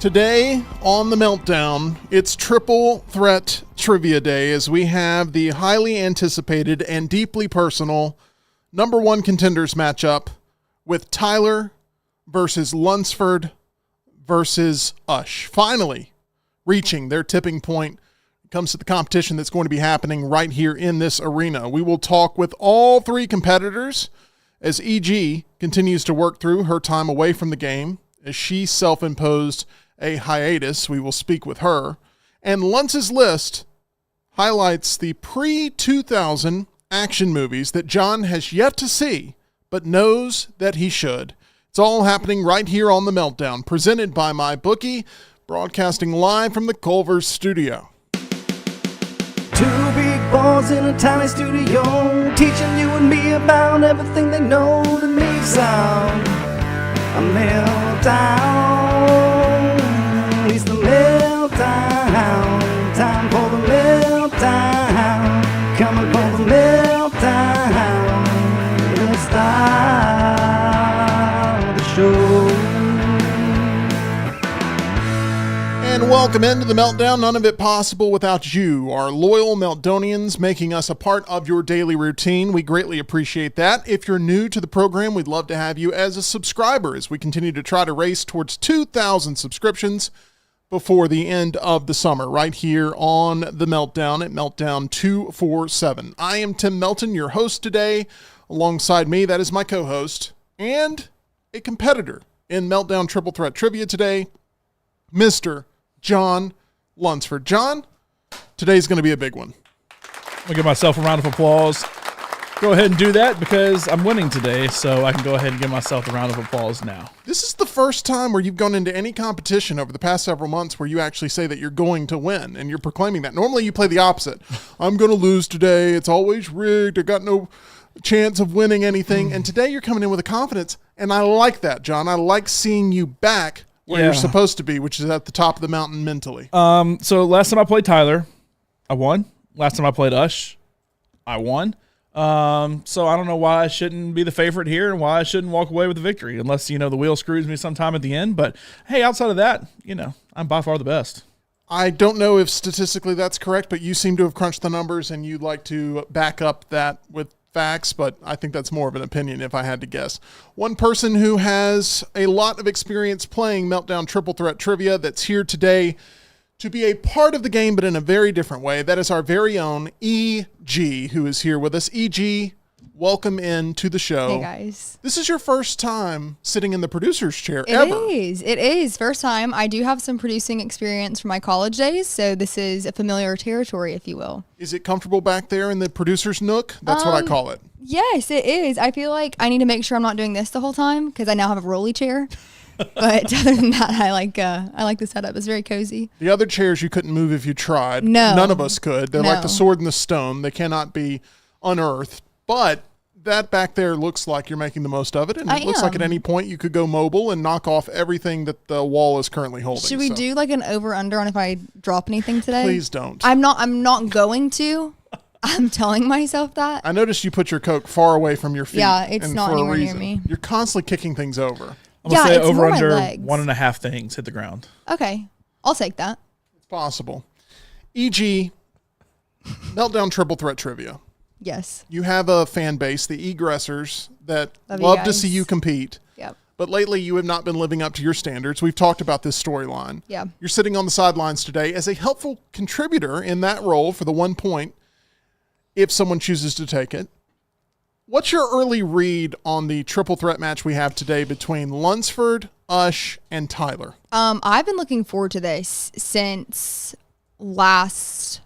Today on the Meltdown, it's Triple Threat Trivia Day as we have the highly anticipated and deeply personal number one Contenders matchup with Tyler versus Lunsford versus Ush. Finally reaching their tipping point. It comes to the competition that's going to be happening right here in this arena. We will talk with all three competitors as EG continues to work through her time away from the game as she self-imposed a hiatus. We will speak with her. And Luntz's list highlights the pre-2000 action movies that John has yet to see, but knows that he should. It's all happening right here on The Meltdown, presented by MyBookie, broadcasting live from the Culver studio. Two big boys in a tiny studio, teaching you and me about everything they know that makes sound a meltdown. It's the meltdown, time for the meltdown, coming for the meltdown. Let's start the show. And welcome into the Meltdown. None of it possible without you, our loyal Meltdonians, making us a part of your daily routine. We greatly appreciate that. If you're new to the program, we'd love to have you as a subscriber as we continue to try to race towards 2,000 subscriptions before the end of the summer, right here on the Meltdown at Meltdown 247. I am Tim Melton, your host today. Alongside me, that is my co-host and a competitor in Meltdown Triple Threat Trivia today, Mr. John Lunsford. John, today's going to be a big one. I'm going to give myself a round of applause. Go ahead and do that because I'm winning today, so I can go ahead and give myself a round of applause now. This is the first time where you've gone into any competition over the past several months where you actually say that you're going to win, and you're proclaiming that. Normally you play the opposite. I'm going to lose today. It's always rigged. I got no chance of winning anything. And today you're coming in with a confidence, and I like that, John. I like seeing you back where you're supposed to be, which is at the top of the mountain mentally. So last time I played Tyler, I won. Last time I played Ush, I won. So I don't know why I shouldn't be the favorite here and why I shouldn't walk away with the victory unless, the wheel screws me sometime at the end. But hey, outside of that, I'm by far the best. I don't know if statistically that's correct, but you seem to have crunched the numbers and you'd like to back up that with facts, but I think that's more of an opinion if I had to guess. One person who has a lot of experience playing Meltdown Triple Threat Trivia that's here today to be a part of the game, but in a very different way. That is our very own EG, who is here with us. EG, welcome in to the show. Hey, guys. This is your first time sitting in the producer's chair ever. It is. First time. I do have some producing experience from my college days, so this is a familiar territory, if you will. Is it comfortable back there in the producer's nook? That's what I call it. Yes, it is. I feel like I need to make sure I'm not doing this the whole time because I now have a rolly chair. But other than that, I like the setup. It's very cozy. The other chairs you couldn't move if you tried. No. None of us could. They're like the sword and the stone. They cannot be unearthed. But that back there looks like you're making the most of it. And it looks like at any point you could go mobile and knock off everything that the wall is currently holding. Should we do like an over-under on if I drop anything today? Please don't. I'm not going to. I'm telling myself that. I noticed you put your Coke far away from your feet. Yeah, it's and not for a anywhere near reason. me. You're constantly kicking things over. I'm going to say it's over more my under legs. 1.5 things hit the ground. Okay. I'll take that. It's possible. EG, Meltdown Triple Threat Trivia. Yes. You have a fan base, the egressors, that Love you love to guys. see you compete. Yep. But lately you have not been living up to your standards. We've talked about this storyline. Yeah. You're sitting on the sidelines today as a helpful contributor in that role for the 1 point if someone chooses to take it. What's your early read on the triple threat match we have today between Lunsford, Ush, and Tyler? I've been looking forward to this since last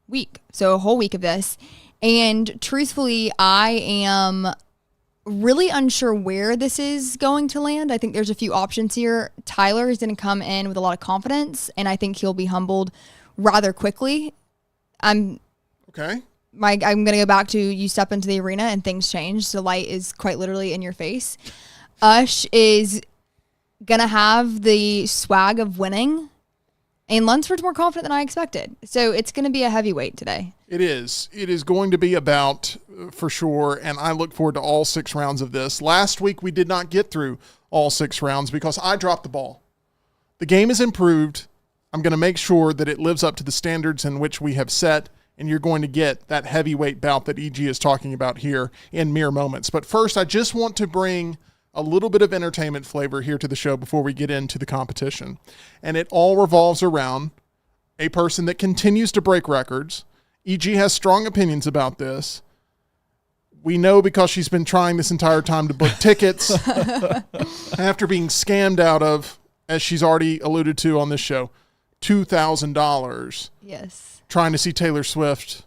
week. So a whole week of this. And truthfully, I am really unsure where this is going to land. I think there's a few options here. Tyler is going to come in with a lot of confidence, and I think he'll be humbled rather quickly. Okay. I'm going to go back to you step into the arena and things change. The light is quite literally in your face. Ush is going to have the swag of winning, and Lunsford's more confident than I expected. So it's going to be a heavyweight today. It is. It is going to be a bout for sure, and I look forward to all 6 rounds of this. Last week we did not get through all 6 rounds because I dropped the ball. The game is improved. I'm going to make sure that it lives up to the standards in which we have set, and you're going to get that heavyweight bout that EG is talking about here in mere moments. But first, I just want to bring a little bit of entertainment flavor here to the show before we get into the competition. And it all revolves around a person that continues to break records. EG has strong opinions about this. We know because she's been trying this entire time to book tickets after being scammed out of, as she's already alluded to on this show, $2,000 Yes. trying to see Taylor Swift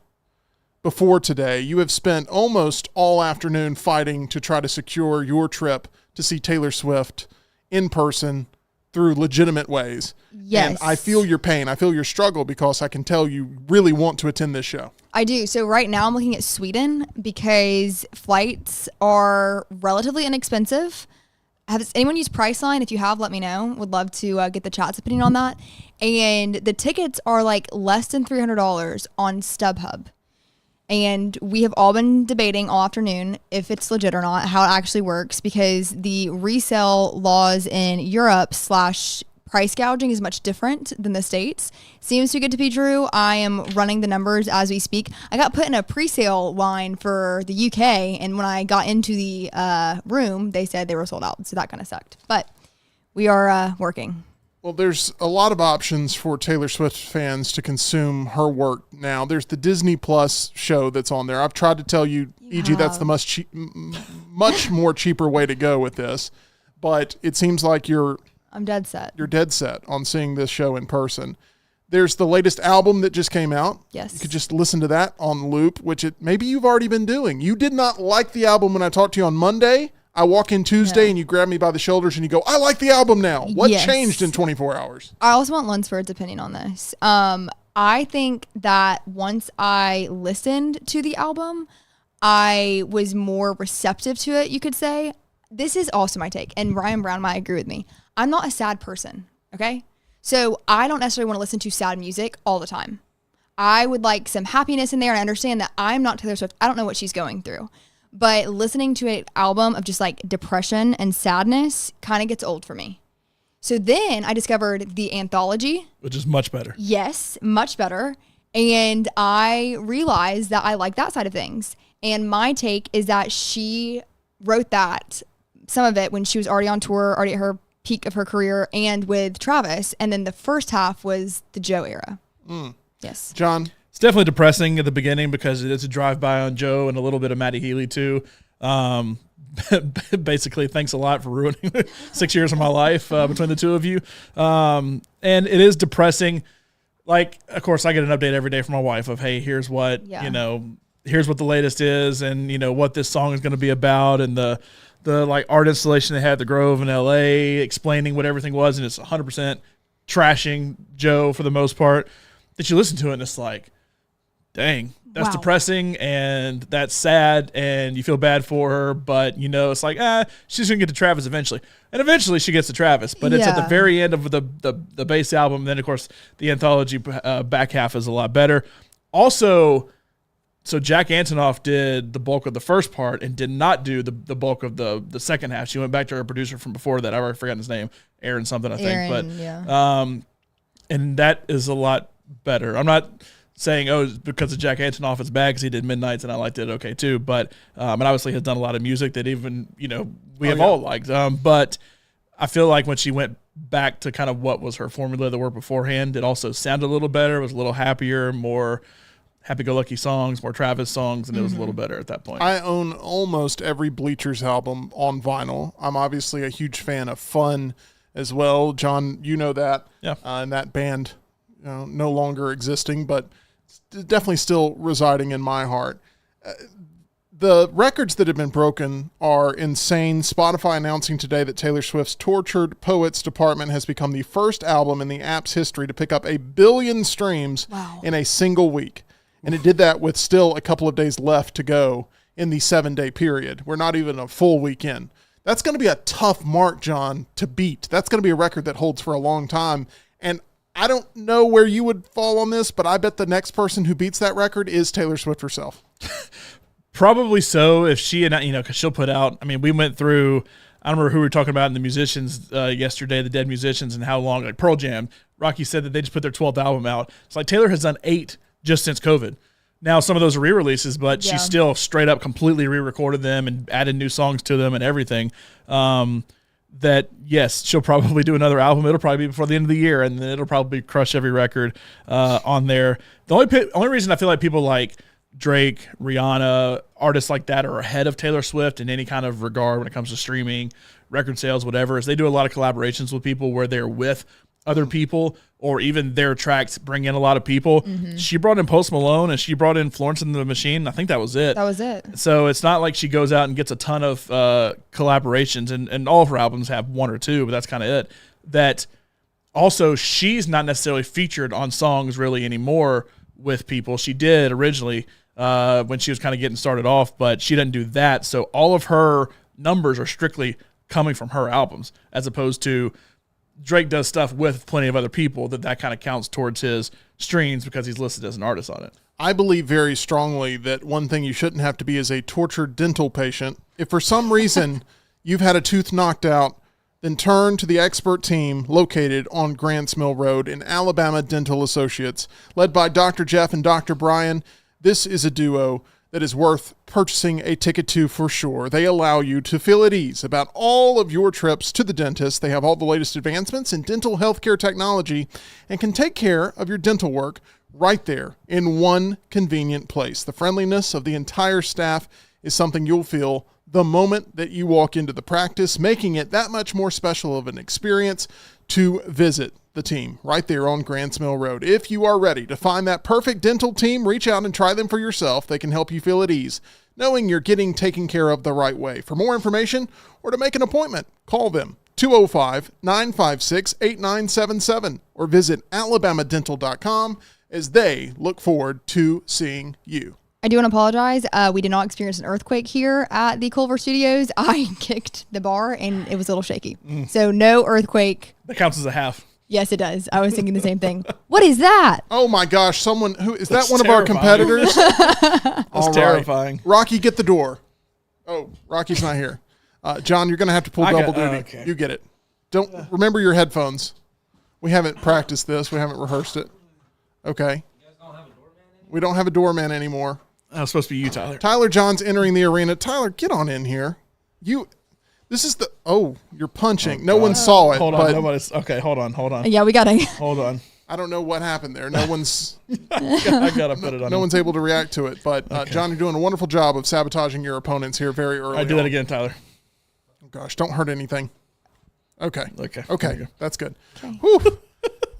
before today. You have spent almost all afternoon fighting to try to secure your trip to see Taylor Swift in person through legitimate ways. Yes. And I feel your pain. I feel your struggle because I can tell you really want to attend this show. I do. So right now I'm looking at Sweden because flights are relatively inexpensive. Has anyone used Priceline? If you have, let me know. Would love to get the chat's opinion on that. And the tickets are like less than $300 on StubHub. And we have all been debating all afternoon if it's legit or not, how it actually works, because the resale laws in Europe / price gouging is much different than the States. Seems too good to be true. I am running the numbers as we speak. I got put in a pre-sale line for the UK, and when I got into the room, they said they were sold out. So that kind of sucked. But we are working. Well, there's a lot of options for Taylor Swift fans to consume her work now. There's the Disney Plus show that's on there. I've tried to tell you, EG, that's the much more cheaper way to go with this. But it seems like I'm dead set. You're dead set on seeing this show in person. There's the latest album that just came out. Yes. You could just listen to that on loop, which maybe you've already been doing. You did not like the album when I talked to you on Monday. I walk in Tuesday and you grab me by the shoulders and you go, I like the album now. What changed in 24 hours? I also want Lunsford's opinion on this. I think that once I listened to the album, I was more receptive to it, you could say. This is also my take, and Ryan Brown might agree with me. I'm not a sad person, okay? So I don't necessarily want to listen to sad music all the time. I would like some happiness in there, and I understand that I'm not Taylor Swift. I don't know what she's going through. But listening to an album of just like depression and sadness kind of gets old for me. So then I discovered the anthology. Which is much better. Yes, much better. And I realized that I like that side of things. And my take is that she wrote that, some of it, when she was already on tour, already at her peak of her career, and with Travis. And then the first half was the Joe era. Yes. John? It's definitely depressing at the beginning because it's a drive-by on Joe and a little bit of Matty Healy too. Basically, thanks a lot for ruining 6 years of my life between the two of you. And it is depressing. Like, of course, I get an update every day from my wife of, hey, here's what, here's what the latest is, and, what this song is going to be about, and the like art installation they had at the Grove in LA explaining what everything was, and it's 100% trashing Joe for the most part. That you listen to it and it's like, dang, that's depressing and that's sad and you feel bad for her, but it's like, she's gonna get to Travis eventually. And eventually she gets to Travis, but it's at the very end of the base album. Then of course the anthology back half is a lot better. Also, so Jack Antonoff did the bulk of the first part and did not do the bulk of the second half. She went back to her producer from before that. I already forgotten his name, Aaron something, I think. And that is a lot better. I'm not saying, it's because of Jack Antonoff it's bad because he did Midnights and I liked it okay too, but and obviously has done a lot of music that even we have all liked, but I feel like when she went back to kind of what was her formula that worked beforehand, it also sounded a little better, was a little happier, more happy-go-lucky songs, more Travis songs, and it was a little better at that point. I own almost every Bleachers album on vinyl. I'm obviously a huge fan of Fun as well. John, you know that. Yeah. And that band no longer existing, but definitely still residing in my heart. The records that have been broken are insane. Spotify announcing today that Taylor Swift's Tortured Poets department has become the first album in the app's history to pick up 1 billion streams in a single week. And it did that with still a couple of days left to go in the 7-day period. We're not even a full week in. That's going to be a tough mark, John, to beat. That's going to be a record that holds for a long time. And I don't know where you would fall on this, but I bet the next person who beats that record is Taylor Swift herself. Probably so, if she and because she'll put out. I mean, we went through I don't remember who we were talking about in the musicians yesterday, the dead musicians, and how long, like Pearl Jam. Rocky said that they just put their 12th album out. It's like Taylor has done 8 just since COVID. Now some of those are re-releases, but she still straight up completely re-recorded them and added new songs to them and everything. That, yes, she'll probably do another album. It'll probably be before the end of the year, and then it'll probably crush every record on there. The only reason I feel like people like Drake, Rihanna, artists like that are ahead of Taylor Swift in any kind of regard when it comes to streaming, record sales, whatever, is they do a lot of collaborations with people where they're with other people, or even their tracks bring in a lot of people. She brought in Post Malone and she brought in Florence and the Machine. I think that was it. That was it. So it's not like she goes out and gets a ton of collaborations, and all of her albums have 1 or 2, but that's kind of it. That also, she's not necessarily featured on songs really anymore with people. She did originally when she was kind of getting started off, but she doesn't do that. So all of her numbers are strictly coming from her albums, as opposed to Drake does stuff with plenty of other people that kind of counts towards his streams because he's listed as an artist on it. I believe very strongly that one thing you shouldn't have to be is a tortured dental patient. If for some reason you've had a tooth knocked out, then turn to the expert team located on Grants Mill Road in Alabama Dental Associates, led by Dr. Jeff and Dr. Brian. This is a duo that is worth purchasing a ticket to for sure. They allow you to feel at ease about all of your trips to the dentist. They have all the latest advancements in dental healthcare technology and can take care of your dental work right there in one convenient place. The friendliness of the entire staff is something you'll feel the moment that you walk into the practice, making it that much more special of an experience to visit the team right there on Grants Mill Road. If you are ready to find that perfect dental team, reach out and try them for yourself. They can help you feel at ease, knowing you're getting taken care of the right way. For more information or to make an appointment, call them 205-956-8977 or visit alabamadental.com as they look forward to seeing you. I do want to apologize. We did not experience an earthquake here at the Culver Studios. I kicked the bar and it was a little shaky. So no earthquake. That counts as a half. Yes, it does. I was thinking the same thing. What is that? Oh my gosh, someone who is That's that one terrifying. Of our competitors? That's terrifying. Rocky, get the door. Oh, Rocky's not here. John, you're going to have to pull double duty. Okay. You get it. Don't remember your headphones. We haven't practiced this. We haven't rehearsed it. Okay. We don't have a doorman anymore. That was supposed to be you, Tyler. Tyler John's entering the arena. Tyler, get on in here. This is you're punching. No one saw it. Hold on. Nobody's. Okay, hold on. Yeah, we got to. Hold on. I don't know what happened there. No one's. I got to put it on. No one's able to react to it. But, John, you're doing a wonderful job of sabotaging your opponents here very early. I do that again, Tyler. Oh, gosh, don't hurt anything. Okay. That's good. Okay. Whew.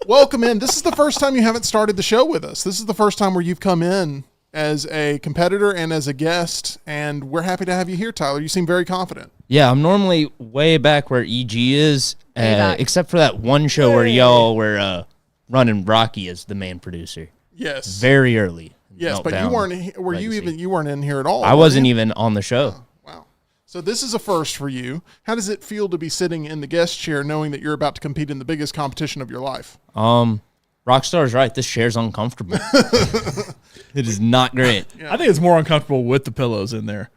Welcome in. This is the first time you haven't started the show with us. This is the first time where you've come in as a competitor and as a guest, and we're happy to have you here, Tyler. You seem very confident. Yeah, I'm normally way back where EG is, except for that one show where y'all were running Rocky as the main producer. Yes. Very early. Yes, but you weren't. You weren't in here at all? I wasn't even on the show. Oh, wow. So this is a first for you. How does it feel to be sitting in the guest chair, knowing that you're about to compete in the biggest competition of your life? Rockstar's right. This chair's uncomfortable. It is not great. Yeah. I think it's more uncomfortable with the pillows in there.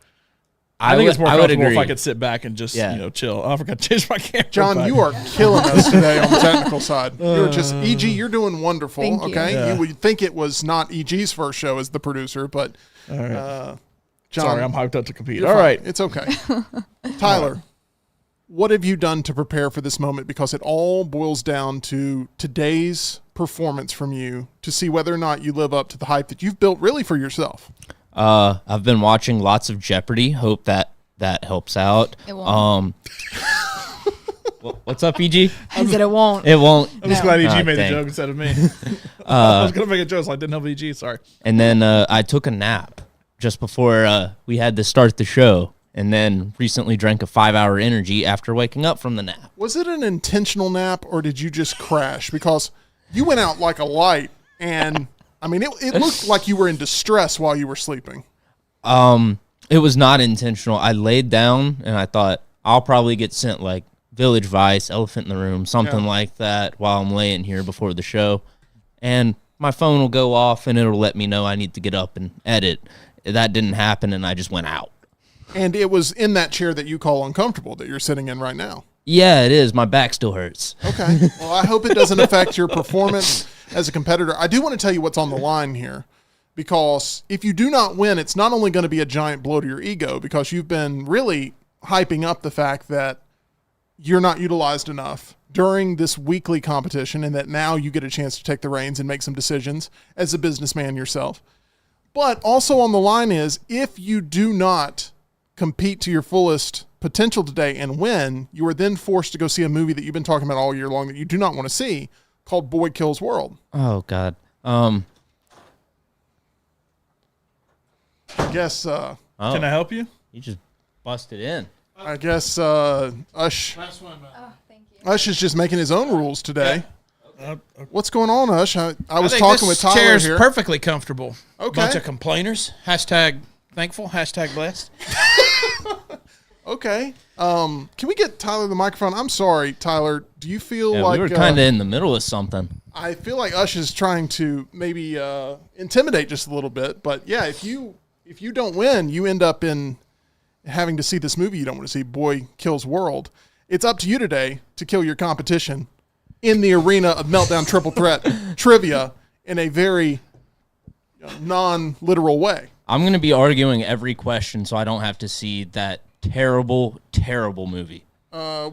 I think it's more comfortable if I could sit back and just chill. Oh, I forgot to change my camera. John, you are killing us today on the technical side. You're just EG. You're doing wonderful. Thank you. Okay, Yeah. you would think it was not EG's first show as the producer, but All right. John, Sorry, I'm hyped up to compete. you're All fine. right. It's okay. Tyler, what have you done to prepare for this moment? Because it all boils down to today's performance from you to see whether or not you live up to the hype that you've built really for yourself. I've been watching lots of Jeopardy. Hope that helps out. It won't. What's up, EG? I said it won't. It won't. I'm just glad EG made dang. the joke instead of me. I was going to make a joke, so I didn't help EG. Sorry. And then I took a nap just before we had to start the show, and then recently drank a 5-hour energy after waking up from the nap. Was it an intentional nap or did you just crash? Because you went out like a light, and I mean, it looked like you were in distress while you were sleeping. It was not intentional. I laid down and I thought I'll probably get sent like Village Vice, Elephant in the Room, something like that while I'm laying here before the show. And my phone will go off and it'll let me know I need to get up and edit. That didn't happen and I just went out. And it was in that chair that you call uncomfortable that you're sitting in right now. Yeah, it is. My back still hurts. Okay. Well, I hope it doesn't affect your performance as a competitor. I do want to tell you what's on the line here, because if you do not win, it's not only going to be a giant blow to your ego, because you've been really hyping up the fact that you're not utilized enough during this weekly competition, and that now you get a chance to take the reins and make some decisions as a businessman yourself. But also on the line is, if you do not compete to your fullest potential today and win, you are then forced to go see a movie that you've been talking about all year long that you do not want to see, called Boy Kills World. Oh, God. I guess Can I help you? You just busted in. I guess Ush Oh, thank you. Ush is just making his own rules today. What's going on, Ush? I was think talking this with Tyler chair's here. perfectly comfortable. Okay. Bunch of complainers. Hashtag thankful. Hashtag blessed. Okay. Can we get Tyler the microphone? I'm sorry, Tyler. Do you feel Yeah, like we were kind of in the middle of something. I feel like Ush is trying to maybe intimidate just a little bit, but yeah, if you don't win, you end up in having to see this movie you don't want to see, Boy Kills World. It's up to you today to kill your competition in the arena of Meltdown Triple Threat trivia in a very non-literal way. I'm going to be arguing every question so I don't have to see that terrible, terrible movie.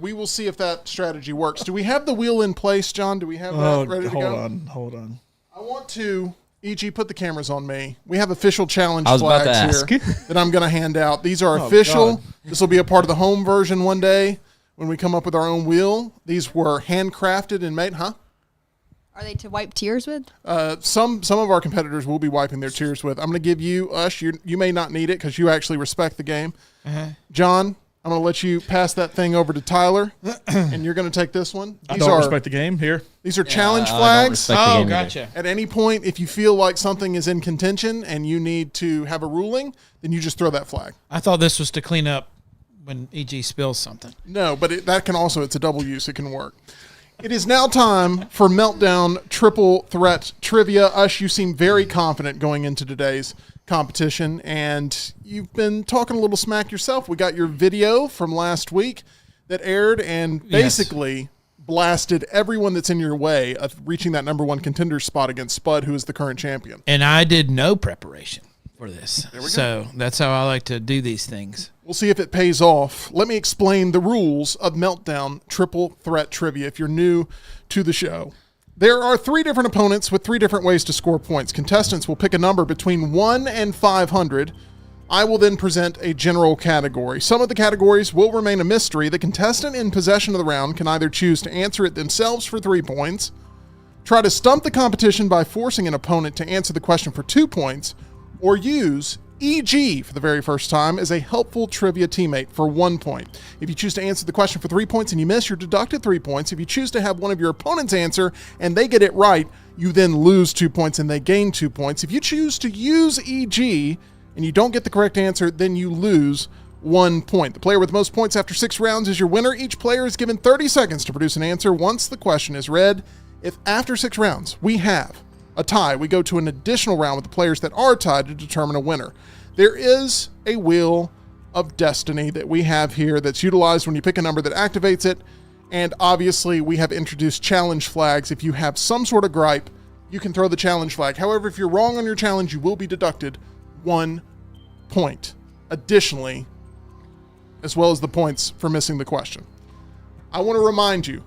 We will see if that strategy works. Do we have the wheel in place, John? Do we have that ready to go? Hold on. I want to, E.G., put the cameras on me. We have official challenge I was about flags to here ask. that I'm going to hand out. These are official. God. This will be a part of the home version one day when we come up with our own wheel. These were handcrafted and made, Are they to wipe tears with? Some of our competitors will be wiping their tears with. I'm going to give you, Ush, you may not need it because you actually respect the game. John, I'm going to let you pass that thing over to Tyler, and you're going to take this one. I don't respect the game here. These are challenge I don't flags. respect the Oh, game either. gotcha. At any point, if you feel like something is in contention and you need to have a ruling, then you just throw that flag. I thought this was to clean up when EG spills something. No, but that can also, it's a double use. It can work. It is now time for Meltdown Triple Threat Trivia. Ush, you seem very confident going into today's competition, and you've been talking a little smack yourself. We got your video from last week that aired and basically blasted everyone that's in your way of reaching that number one contender spot against Spud, who is the current champion. And I did no preparation for this. So that's how I like to do these things. We'll see if it pays off. Let me explain the rules of Meltdown Triple Threat Trivia if you're new to the show. There are 3 different opponents with 3 different ways to score points. Contestants will pick a number between 1 and 500. I will then present a general category. Some of the categories will remain a mystery. The contestant in possession of the round can either choose to answer it themselves for 3 points, try to stump the competition by forcing an opponent to answer the question for 2 points, or use EG for the very first time as a helpful trivia teammate for 1 point. If you choose to answer the question for 3 points and you miss, you're deducted 3 points. If you choose to have one of your opponents answer and they get it right, you then lose 2 points and they gain 2 points. If you choose to use EG and you don't get the correct answer, then you lose 1 point. The player with the most points after 6 rounds is your winner. Each player is given 30 seconds to produce an answer once the question is read. If after 6 rounds we have a tie, we go to an additional round with the players that are tied to determine a winner. There is a wheel of destiny that we have here that's utilized when you pick a number that activates it. And obviously we have introduced challenge flags. If you have some sort of gripe, you can throw the challenge flag. However, if you're wrong on your challenge, you will be deducted 1 point. Additionally, as well as the points for missing the question. I want to remind you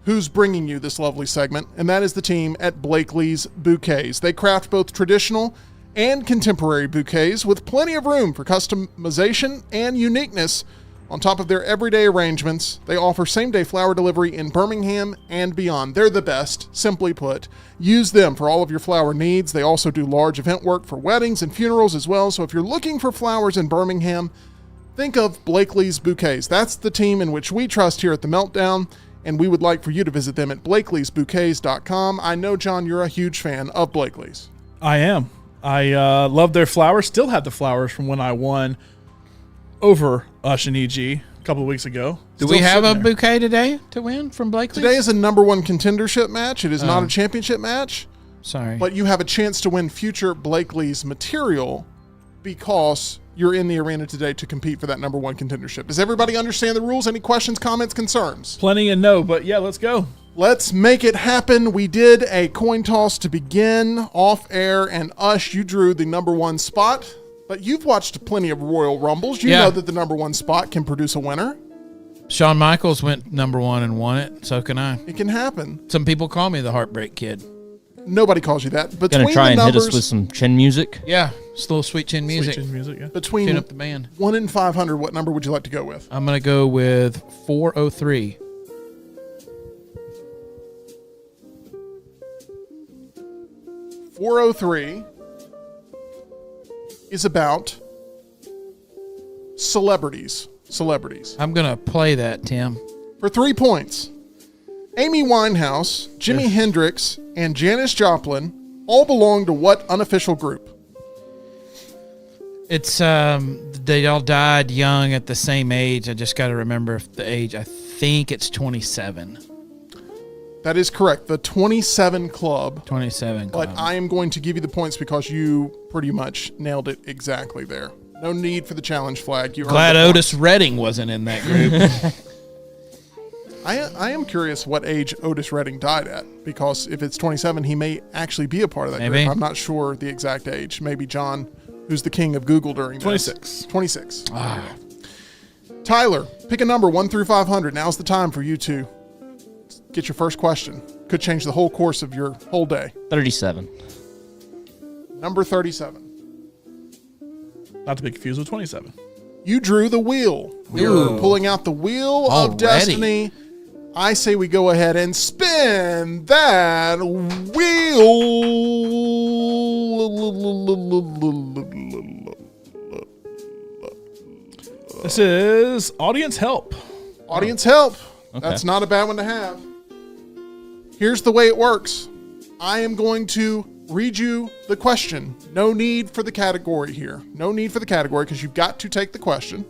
who's bringing you this lovely segment, and that is the team at Blakely's Bouquets. They craft both traditional and contemporary bouquets with plenty of room for customization and uniqueness. On top of their everyday arrangements, they offer same-day flower delivery in Birmingham and beyond. They're the best, simply put. Use them for all of your flower needs. They also do large event work for weddings and funerals as well. So if you're looking for flowers in Birmingham, think of Blakely's Bouquets. That's the team in which we trust here at The Meltdown, and we would like for you to visit them at blakeleysbouquets.com. I know, John, you're a huge fan of Blakely's. I am. I love their flowers. Still have the flowers from when I won over Ush and EG a couple of weeks ago. Do Still we have a sitting there. bouquet today to win from Blakely? Today is a number one contendership match. It is not a championship match, Sorry. but you have a chance to win future Blakely's material because you're in the arena today to compete for that number one contendership. Does everybody understand the rules? Any questions, comments, concerns? Plenty and no, but yeah, let's go. Let's make it happen. We did a coin toss to begin off air, and Ush, you drew the number one spot, but you've watched plenty of Royal Rumbles. You know that the number one spot can produce a winner. Shawn Michaels went number one and won it. So can I. It can happen. Some people call me the Heartbreak Kid. Nobody calls you that. Gonna try and hit us with some chin music. Yeah, it's a little sweet chin music. Sweet chin music, yeah. Between Tune up the band. 1 and 500, what number would you like to go with? I'm gonna go with 403. 403 is about celebrities. I'm gonna play that, Tim. For 3 points, Amy Winehouse, Jimi Hendrix, and Janis Joplin all belong to what unofficial group? It's they all died young at the same age. I just got to remember the age. I think it's 27. That is correct. The 27 Club. 27 Club. But I am going to give you the points because you pretty much nailed it exactly there. No need for the challenge flag. You Glad Otis Redding wasn't in that group. I am curious what age Otis Redding died at, because if it's 27, he may actually be a part of that group. I'm not sure the exact age. Maybe John, who's the king of Google during this. 26. Tyler, pick a number 1 through 500. Now's the time for you to get your first question. Could change the whole course of your whole day. 37. Number 37. Not to be confused with 27. You drew the wheel. We are pulling out the wheel of destiny. I say we go ahead and spin that wheel. This is audience help. Audience help. Okay. That's not a bad one to have. Here's the way it works. I am going to read you the question. No need for the category here. No need for the category because you've got to take the question.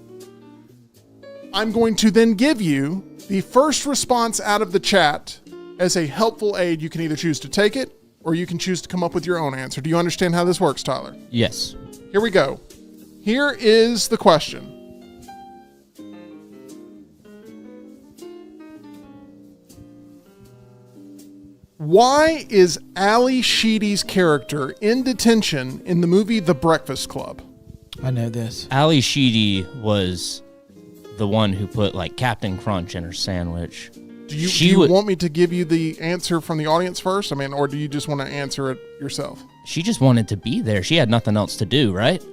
I'm going to then give you the first response out of the chat as a helpful aid. You can either choose to take it or you can choose to come up with your own answer. Do you understand how this works, Tyler? Yes. Here we go. Here is the question. Why is Ali Sheedy's character in detention in the movie The Breakfast Club? I know this. Ali Sheedy was the one who put like Captain Crunch in her sandwich. Do you want me to give you the answer from the audience first? I mean, or do you just want to answer it yourself? She just wanted to be there. She had nothing else to do, right?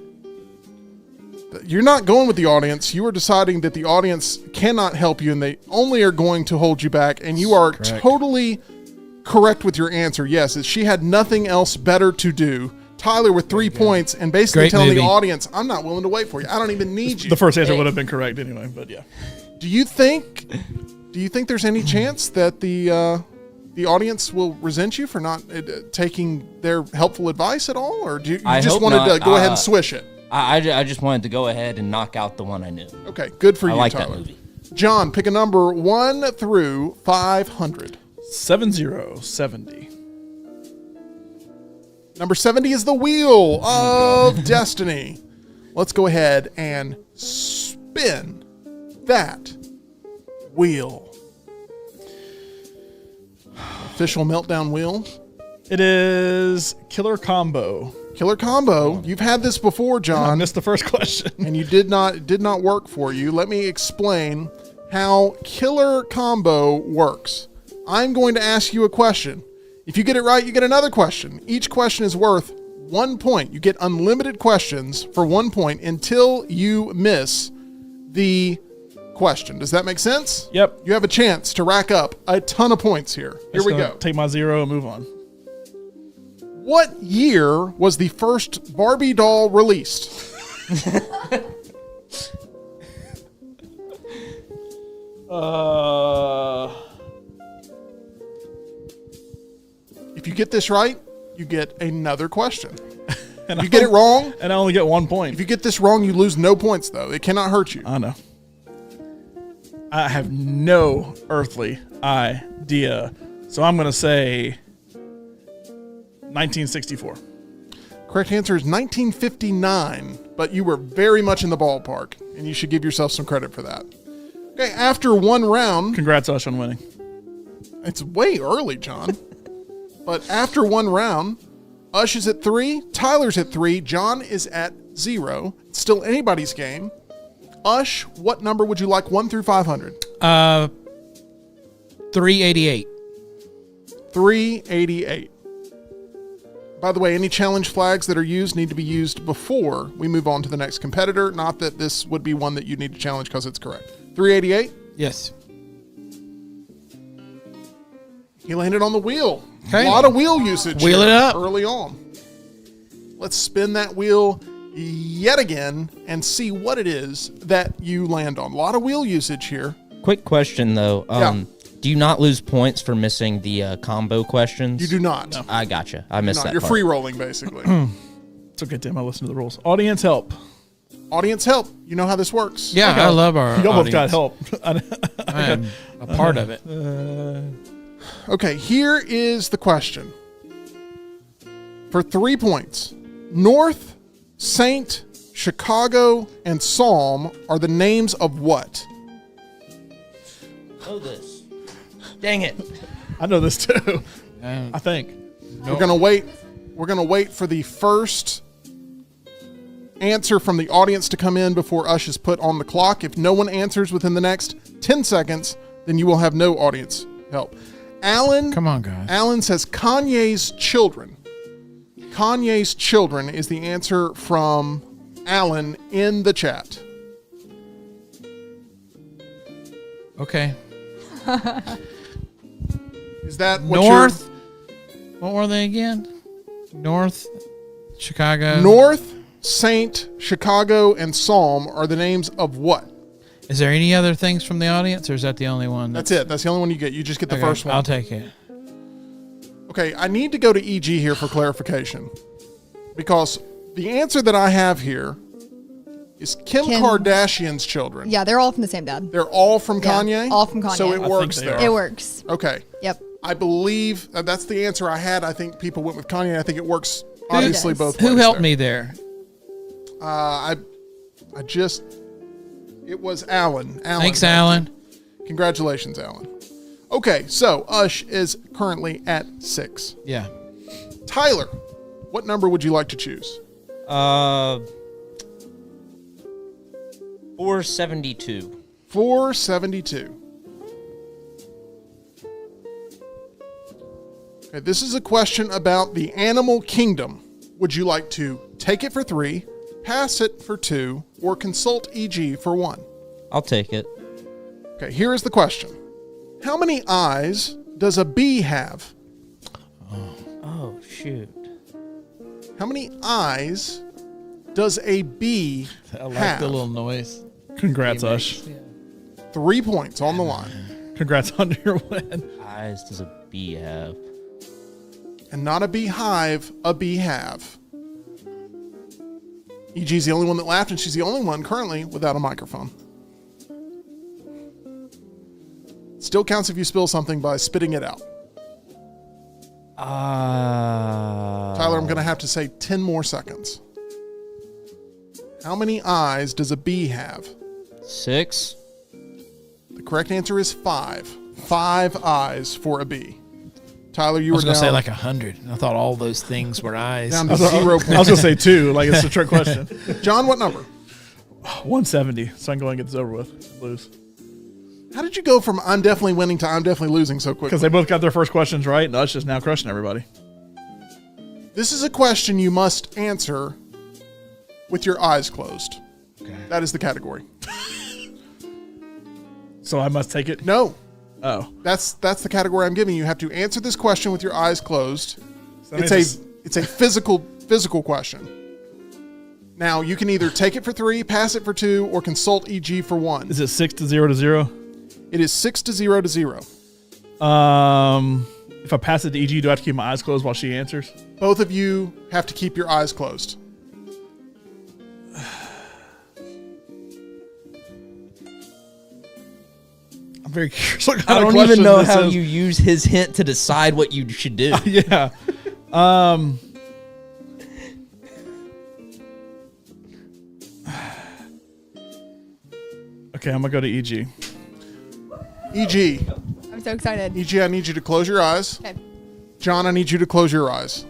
You're not going with the audience. You are deciding that the audience cannot help you and they only are going to hold you back. And you are totally correct with your answer. Yes, she had nothing else better to do. Tyler with 3 points and basically telling the audience, I'm not willing to wait for you. I don't even need you. The first answer would have been correct anyway, but yeah. Do you think there's any chance that the audience will resent you for not taking their helpful advice at all? Or do you just wanted to go ahead and swish it? I just wanted to go ahead and knock out the one I knew. Okay, good for you, like Tyler. that movie. John, pick a number 1 through 500. 70. Number 70 is the Wheel of Destiny. Let's go ahead and spin that wheel. Official Meltdown wheel. It is Killer Combo. Killer Combo. You've had this before, John. I missed the first question. And you did not work for you. Let me explain how Killer Combo works. I'm going to ask you a question. If you get it right, you get another question. Each question is worth 1 point. You get unlimited questions for 1 point until you miss the question. Does that make sense? Yep. You have a chance to rack up a ton of points here. Here we go. Take my 0 and move on. What year was the first Barbie doll released? If you get this right, you get another question. If you get it wrong, and I only get 1 point. If you get this wrong, you lose no points, though. It cannot hurt you. I know. I have no earthly idea. So I'm going to say 1964. Correct answer is 1959. but you were very much in the ballpark, and you should give yourself some credit for that. Okay, after one round, Congrats, Ush, on winning. it's way early, John. But after one round, Ush is at 3, Tyler's at 3, John is at 0. It's still anybody's game. Ush, what number would you like 1 through 500? 388. 388. By the way, any challenge flags that are used need to be used before we move on to the next competitor. Not that this would be one that you need to challenge because it's correct. 388. Yes. He landed on the wheel. Okay. A lot of wheel usage. Wheel here it up. early on. Let's spin that wheel yet again and see what it is that you land on. A lot of wheel usage here. Quick question though. Yeah. Do you not lose points for missing the combo questions? You do not. I gotcha. I missed that You're part. free rolling basically. It's okay, Tim. I listen to the rules. Audience help. Audience help. You know how this works. Yeah, I love our You almost got audience. help. I am a part of it. Okay, here is the question. For 3 points, North, Saint, Chicago, and Psalm are the names of what? Know this. Dang it. I know this too. I think. We're gonna wait. We're gonna wait for the first answer from the audience to come in before Ush is put on the clock. If no one answers within the next 10 seconds, then you will have no audience help. Alan, Come on, guys. Alan says Kanye's Children. Kanye's Children is the answer from Alan in the chat. Okay. Is that what North. What were they again? North, Chicago. North, Saint, Chicago, and Psalm are the names of what? Is there any other things from the audience, or is that the only one? That's it. That's the only one you get. You just get the Okay, first one. I'll take it. Okay, I need to go to EG here for clarification because the answer that I have here is Kim Kardashian's children. Yeah, they're all from the same dad. They're all from Yeah, Kanye? all from Kanye. So it I works they there. are. It works. Okay. Yep. I believe that's the answer I had. I think people went with Kanye. I think it works obviously does? both ways. Who helped there. me there? It was Alan. Thanks, Alan. Congratulations, Alan. Okay, so Ush is currently at 6. Yeah. Tyler, what number would you like to choose? 472. 472. Okay, this is a question about the animal kingdom. Would you like to take it for 3, pass it for 2, or consult EG for 1? I'll take it. Okay, here is the question. How many eyes does a bee have? Oh, shoot. How many eyes does a bee I like have? the little noise. Congrats, Ush. 3 points on the line. Congrats on your win. Eyes does a bee have? And not a beehive, a beehive. EG's the only one that laughed, and she's the only one currently without a microphone. Still counts if you spill something by spitting it out. Tyler, I'm going to have to say 10 more seconds. How many eyes does a bee have? 6. The correct answer is 5. 5 eyes for a bee. Tyler, you I were was going to down, say like 100. I thought all those things were eyes. down to 0 I was points. gonna say 2, like it's a trick question. John, what number? 170. So I can go ahead and get this over with. Lose. How did you go from I'm definitely winning to I'm definitely losing so quickly? Because they both got their first questions right, and Ush is now crushing everybody. This is a question you must answer with your eyes closed. Okay. That is the category. So I must take it. No, Oh, that's the category I'm giving you. You have to answer this question with your eyes closed. so It's a physical question. Now you can either take it for 3, pass it for 2, or consult EG for 1. is it 6 to 0 to 0? It is 6 to 0 to 0. If I pass it to EG, do I have to keep my eyes closed while she answers? Both of you have to keep your eyes closed. I'm very curious. What I kind of don't even question know this how is. you use his hint to decide what you should do. Yeah. Okay, I'm going to go to EG. EG. I'm so excited. EG, I need you to close your eyes. Okay. John, I need you to close your eyes.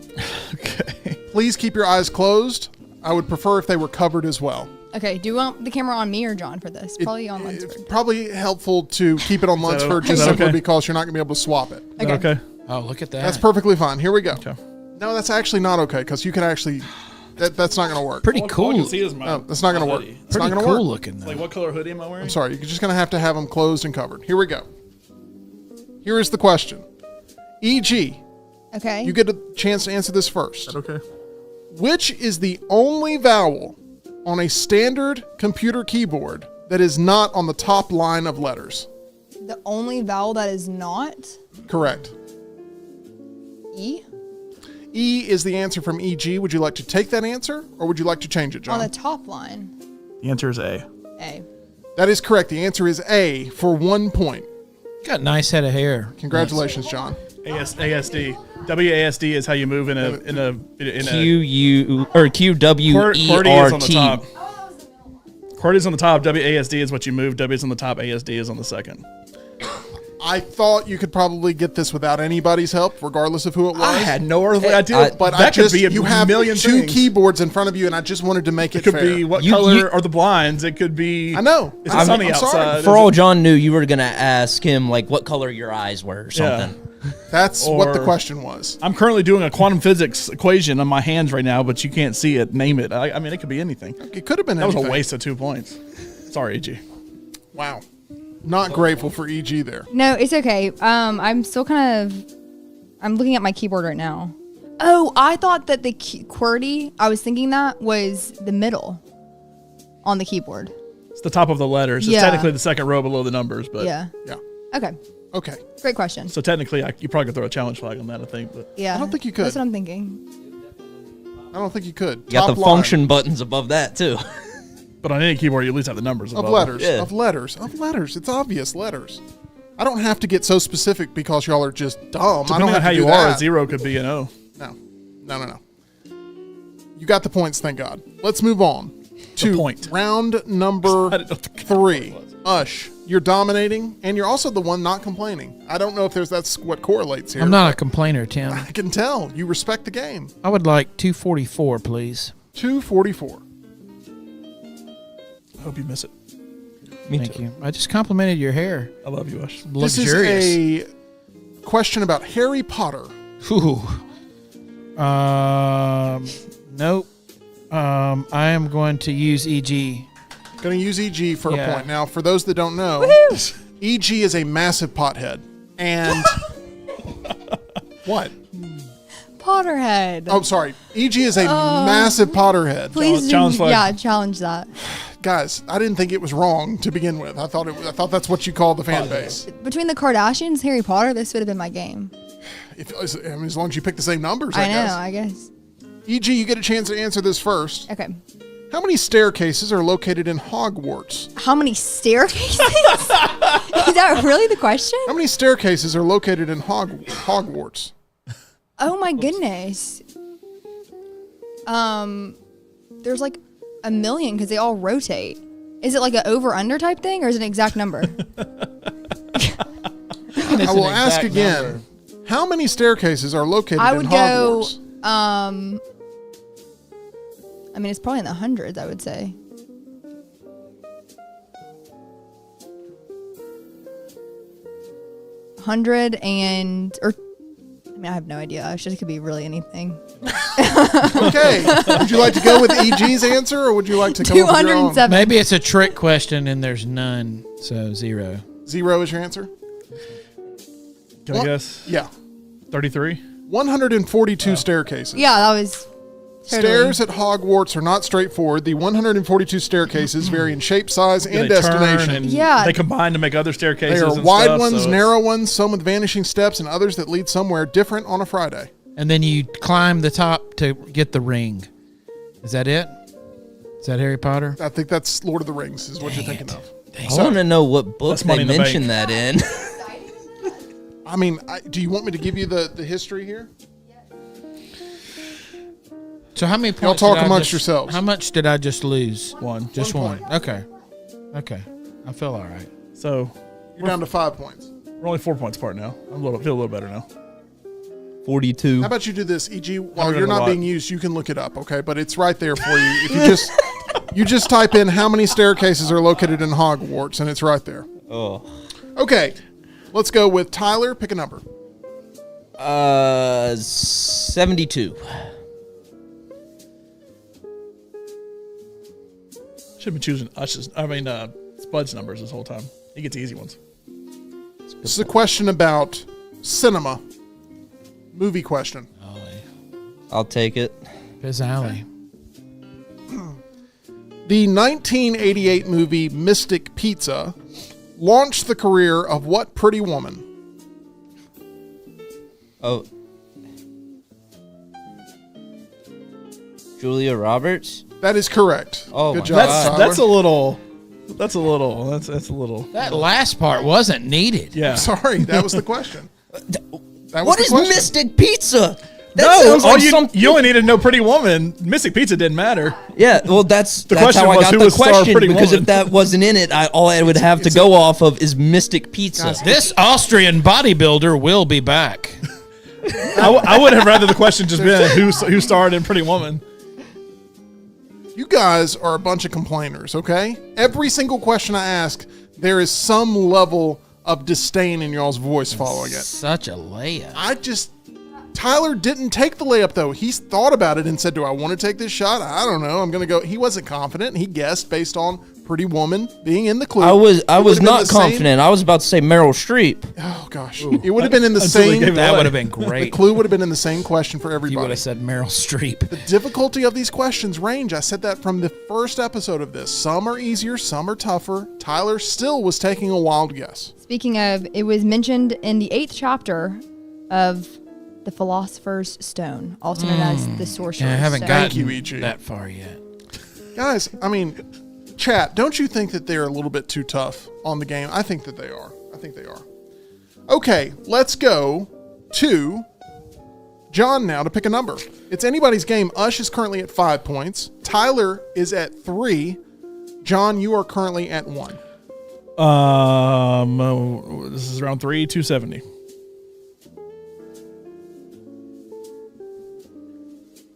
Okay. Please keep your eyes closed. I would prefer if they were covered as well. Okay, do you want the camera on me or John for this? Probably on It's Lunsford. probably helpful to keep it on Lunsford just is that simply okay? because you're not going to be able to swap it. Okay. Oh, look at that. That's perfectly fine. Here we go. Okay. No, that's actually not okay because you can actually. That's not going to work. Pretty All I cool. can see is my, No, that's not going to my work. hoodie. It's not Pretty going to cool work. looking though. Like, what color hoodie am I wearing? I'm sorry. You're just going to have them closed and covered. Here we go. Here is the question. EG, Okay. you get a chance to answer this first. Okay. Which is the only vowel on a standard computer keyboard that is not on the top line of letters? The only vowel that is not Correct. E E is the answer from EG. Would you like to take that answer or would you like to change it, John? on the top line. The answer is A. A. That is correct. The answer is A for 1 point. Got a nice head of hair. Congratulations, John. ASD. WASD is how you move in a QU or QWERT is on the QWERT. top. QWERT is on the top. WASD is what you move. W is on the top. ASD is on the second. I thought you could probably get this without anybody's help, regardless of who it was. I had no earthly idea. but that I just, could be a you have million two things. keyboards in front of you, and I just wanted to make it It could fair. be what You- color you- are the blinds. It could be. I know. Is it I'm sunny sorry. outside? For Is all it- John knew, you were gonna ask him like what color your eyes were or something. That's what the Or- question was. I'm currently doing a quantum physics equation on my hands right now, but you can't see it. Name it. I mean, it could be anything. It could have been That was a anything. waste of 2 points. Sorry, EG. Wow. Not grateful for EG there. No, it's okay. I'm still I'm looking at my keyboard right now. Oh, I thought that the QWERTY, I was thinking that was the middle on the keyboard. It's the top of the letters. It's Yeah. technically the second row below the numbers, but Yeah. Yeah. Okay. Okay. Great question. so technically, you probably could throw a challenge flag on that. I think, but Yeah. I don't think you could. That's what I'm thinking. I don't think you could. You got Top the line function buttons above that too. but on any keyboard, you at least have the numbers of above letters. Yeah. Of letters. Of letters. It's obvious letters. I don't have to get so specific because y'all are just dumb. I don't Depending have on how to do you are, that. a 0 could be an O. No. You got the points, thank God. Let's move on to point. round I number didn't know what the 3. Ush, you're dominating, and you're also the one not complaining. I don't know if that's what correlates here. I'm not a complainer, Tim. I can tell. You respect the game. I would like 244, please. 244. I hope you miss it. Me Thank too. you. I just complimented your hair. I love you, Ush. This Luxurious. is a question about Harry Potter. Ooh. Nope. I am going to use EG. Going to use EG for a Yeah. point. Now, for those that don't know, EG is a massive pothead. And what? Potterhead. Oh, sorry. EG is a massive Potterhead. Please, challenge flag. challenge that. Guys, I didn't think it was wrong to begin with. I thought that's what you call the fan base. Between the Kardashians, Harry Potter, this would have been my game. As long as you pick the same numbers, I guess. I guess. EG, you get a chance to answer this first. Okay. How many staircases are located in Hogwarts? How many staircases? Is that really the question? How many staircases are located in Hogwarts? Oh my goodness. There's like a million because they all rotate. Is it like an over/under type thing, or is it an exact number? I will ask again. How many staircases are located I in would go. Hogwarts? I mean, it's probably in the hundreds. I would say. Hundred and or. I mean, I have no idea. It could be really anything. Okay. Would you like to go with EG's answer, or would you like to come up with your own? 207. Maybe it's a trick question and there's none, so 0. 0 is your answer? Can I What? guess? Yeah. 33? 142 staircases. Yeah, that was. Totally. Stairs at Hogwarts are not straightforward. The 142 staircases vary in shape, size, and They turn destination. and Yeah. They combine to make other staircases. They are and wide stuff, ones, so it's- narrow ones, some with vanishing steps, and others that lead somewhere different on a Friday. And then you climb the top to get the ring. Is that it? Is that Harry Potter? I think that's Lord of the Rings is what you're thinking of. I want to know what book That's Money they in the mentioned that in. I mean, do you want me to give you the history here? So how many Y'all points? talk did I amongst just- yourselves. How much did I just lose? One. Just One one. point. Okay. Okay. I feel all right. So You're down to 5 points. we're only 4 points apart now. I feel a little better now. 42. How about you do this, EG? While Hundred you're and a not lot. being used, you can look it up, okay? But it's right there for you. If you just type in how many staircases are located in Hogwarts, and it's right there. Oh. Okay, let's go with Tyler. Pick a number. 72. Should have been choosing Spud's numbers this whole time. He gets easy ones. This is a question about cinema. Movie question. I'll take it. His alley. The 1988 movie Mystic Pizza launched the career of what pretty woman? Oh. Julia Roberts? That is correct. Oh, Good my job, That's Tyler. that's a little. That's a little. That last part wasn't needed. Yeah. Sorry, that was the question. That was What the is question. Mystic Pizza? That No, sounds like you something. only needed to know Pretty Woman. Mystic Pizza didn't matter. Yeah, well, that's question how I was, got who the was star question, Pretty because Woman? if that wasn't in it, all I would have to go off of is Mystic Pizza. This Austrian bodybuilder will be back. I would have rather the question just been who starred in Pretty Woman. You guys are a bunch of complainers, okay? Every single question I ask, there is some level of disdain in y'all's voice following it. Such a layup. Tyler didn't take the layup, though. He's thought about it and said, do I want to take this shot? I don't know. I'm going to go. He wasn't confident. He guessed based on Pretty Woman being in the clue. I was It would have been not the same- confident. I was about to say Meryl Streep. Oh, gosh. It would have been in the Until they same. gave it That away. would have been The great. clue would have been in the same question for You would everybody. have said Meryl Streep. The difficulty of these questions range. I said that from the first episode of this. Some are easier, some are tougher. Tyler still was taking a wild guess. Speaking of, it was mentioned in the 8th chapter of the Philosopher's Stone, also known as the Sorcerer's Yeah, I haven't Stone. Thank gotten you, E.G. that far yet. Guys, I mean, chat, don't you think that they're a little bit too tough on the game? I think that they are. Okay, let's go to John now to pick a number. It's anybody's game. Ush is currently at 5 points. Tyler is at 3. John, you are currently at 1. This is round 3, 270.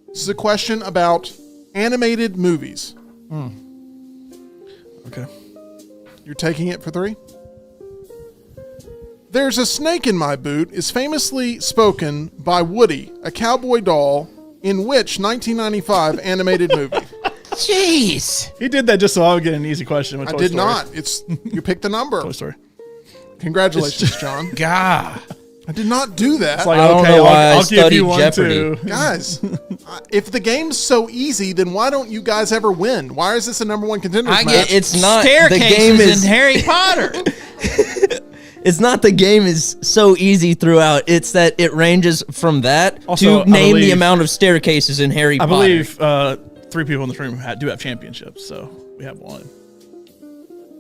This is a question about animated movies. Okay. You're taking it for 3? There's a snake in my boot is famously spoken by Woody, a cowboy doll, in which 1995 animated movie? Jeez. He did that just so I would get an easy question with I Toy did Story. not. It's you picked the number. Toy Story. Congratulations, John. God. I did not do that. It's like, I don't okay, know why I I'll give studied you one Jeopardy. too. Guys, if the game's so easy, then why don't you guys ever win? Why is this a number one contenders I match? get It's not the staircases game is in Harry Potter. It's not the game is so easy throughout. It's that it ranges from that Also, I to name the believe- amount of staircases in Harry I Potter. believe 3 people in this room do have championships, so we have one.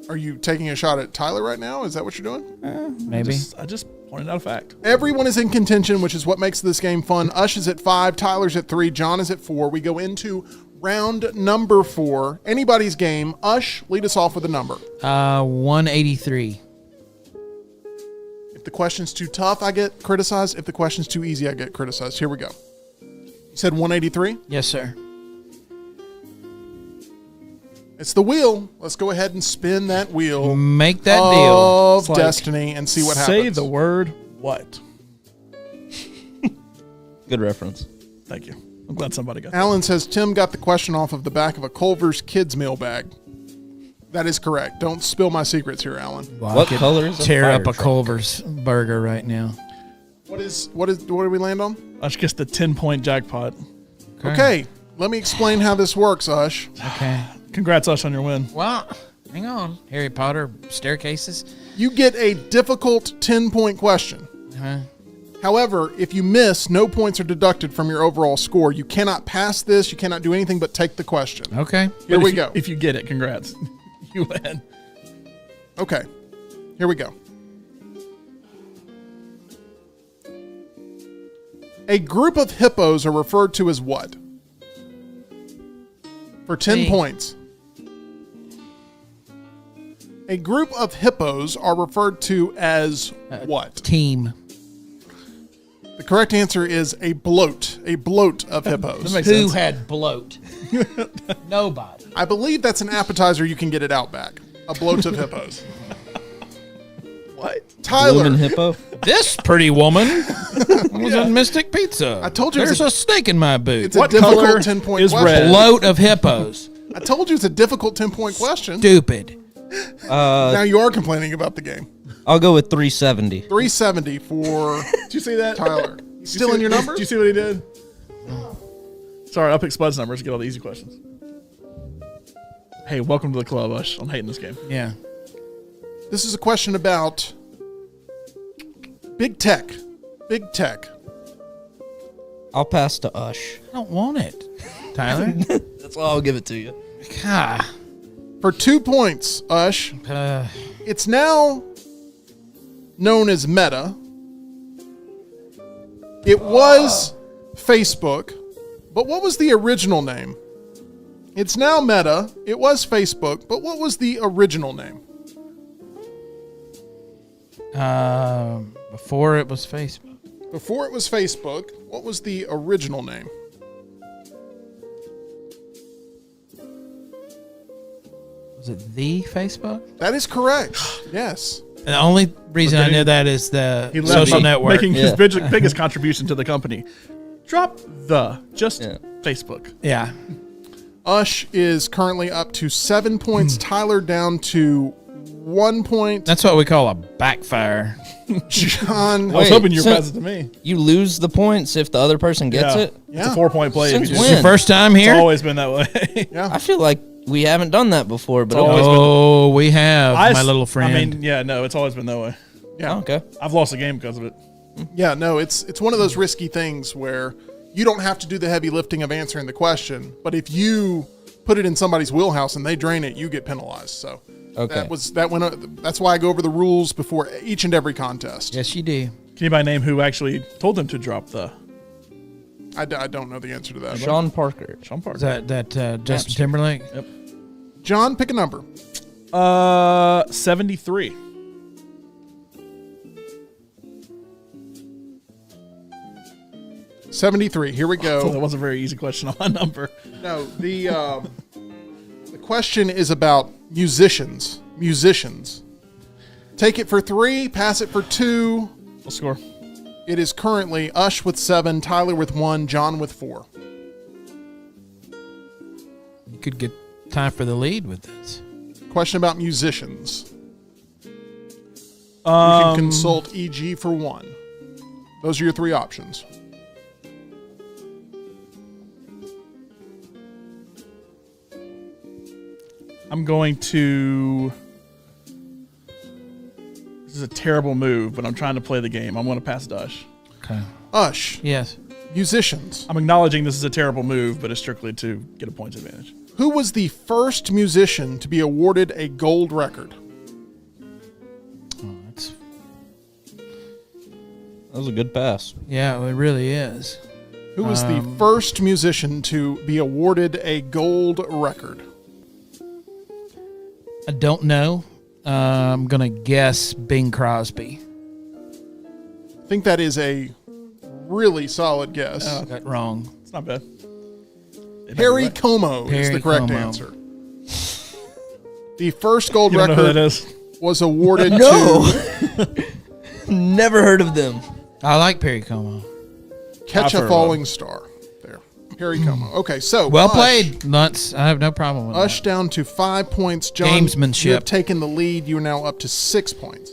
Are you taking a shot at Tyler right now? Is that what you're doing? Maybe. I just pointed out a fact. Everyone is in contention, which is what makes this game fun. Ush is at 5, Tyler's at 3, John is at 4. We go into round number 4. Anybody's game. Ush, lead us off with a number. 183. If the question's too tough, I get criticized. If the question's too easy, I get criticized. Here we go. You said 183? Yes, sir. It's the wheel. Let's go ahead and spin that wheel Make that deal. of It's like, destiny and see what Say happens. the word what? Good reference. Thank you. I'm glad somebody got that. Alan says Tim got the question off of the back of a Culver's kids meal bag. That is correct. Don't spill my secrets here, Alan. Well, What I could color is a tear fire up a truck? Culver's burger right now. What did we land on? Ush gets the 10-point jackpot. Okay, let me explain how this works, Ush. Okay. Congrats, Ush, on your win. Well, hang on. Harry Potter staircases. You get a difficult 10-point question. Huh? However, if you miss, no points are deducted from your overall score. You cannot pass this. You cannot do anything but take the question. Okay. Here But we if go. If you get it, congrats. You win. Okay, here we go. A group of hippos are referred to as what? For 10 Hey. points. A group of hippos are referred to as what? Team. The correct answer is a bloat. A bloat of hippos. makes Who sense. had bloat? Nobody. I believe that's an appetizer you can get at Outback. A bloat of hippos. What? Tyler. Blooming hippo. This pretty woman was on Mystic Pizza. I told you There's a snake in my boot. It's a What difficult color 10-point is question. red? Bloat of hippos. I told you it's a difficult 10-point question. Stupid. Now you are complaining about the game. I'll go with 370. 370 for Did you see that? Tyler. You still in your Did numbers? you see what he did? Sorry, I'll pick Spud's numbers to get all the easy questions. Hey, welcome to the club, Ush. I'm hating this game. Yeah. This is a question about big tech. Big tech. I'll pass to Ush. I don't want it. Tyler? That's all I'll give it to you. God. For 2 points, Ush. Uh, It's now known as Meta. It was Facebook, but what was the original name? It's now Meta. It was Facebook, but what was the original name? before it was Facebook. Before it was Facebook, what was the original name? Was it the Facebook? That is correct. Yes. And the only reason I know that is the He left social off network. making his Yeah. biggest contribution to the company. Drop just Yeah. Facebook. Yeah. Ush is currently up to 7 points. Tyler down to 1 point. That's what we call a backfire. John. I was Wait, hoping you were so- passing to me. You lose the points if the other person gets Yeah. it. It's a Yeah. 4-point play. If you Since just, when? Your first time it's here? always been that way. I feel like we haven't done that before, but always okay. Oh, we have, my little friend. I mean, yeah, no, it's always been that way. Yeah. Okay. I've lost a game because of it. Yeah, no, it's one of those risky things where you don't have to do the heavy lifting of answering the question, but if you put it in somebody's wheelhouse and they drain it, you get penalized. So Okay. that's why I go over the rules before each and every contest. yes, you do. Can anybody name who actually told them to drop the I don't know the answer to that. Sean Parker. Sean Parker? Is that Justin Timberlake? John, pick a number. 73. $73. Here we So that go. was a very easy question on my number. No, the question is about musicians. Musicians. Take it for 3, pass it for 2. We'll score. It is currently Ush with 7, Tyler with 1, John with 4. You could get time for the lead with this. Question about musicians. You can consult EG for 1. Those are your 3 options. I'm going to. This is a terrible move, but I'm trying to play the game. I'm going to pass Dush. Okay. Ush, Yes. musicians. I'm acknowledging this is a terrible move, but it's strictly to get a points advantage. Who was the first musician to be awarded a gold record? Oh, that's, That was a good pass. yeah, it really is. Who was the first musician to be awarded a gold record? I don't know. I'm going to guess Bing Crosby. I think that is a really solid guess. Got wrong. It's not bad. It Harry might be right. Como is Harry the correct Como. answer. The first gold You don't know who that record is? was awarded No. to Never heard of them. I like Perry Como. Catch I've heard a of Falling Star. There. Harry Como. Okay, so Well Ush, played, Lutz. I have no problem with Ush that. down to 5 points. John, Gamesmanship. you have taken the lead. You are now up to 6 points.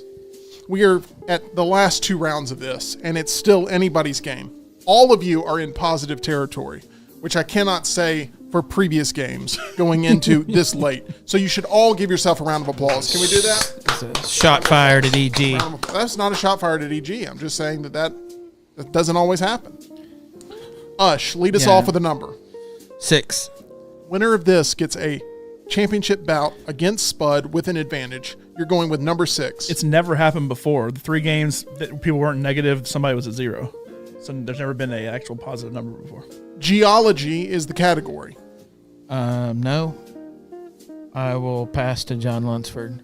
We are at the last 2 rounds of this, and it's still anybody's game. All of you are in positive territory, which I cannot say for previous games going into this late. So you should all give yourself a round of applause. Can we do that? It's a shot fired at EG. That's not a shot fired at EG. I'm just saying that doesn't always happen. Ush, lead us Yeah. off with a number. 6. Winner of this gets a championship bout against Spud with an advantage. You're going with number 6. It's never happened before. The 3 games that people weren't negative, somebody was at 0. So there's never been an actual positive number before. Geology is the category. No. I will pass to John Lunsford.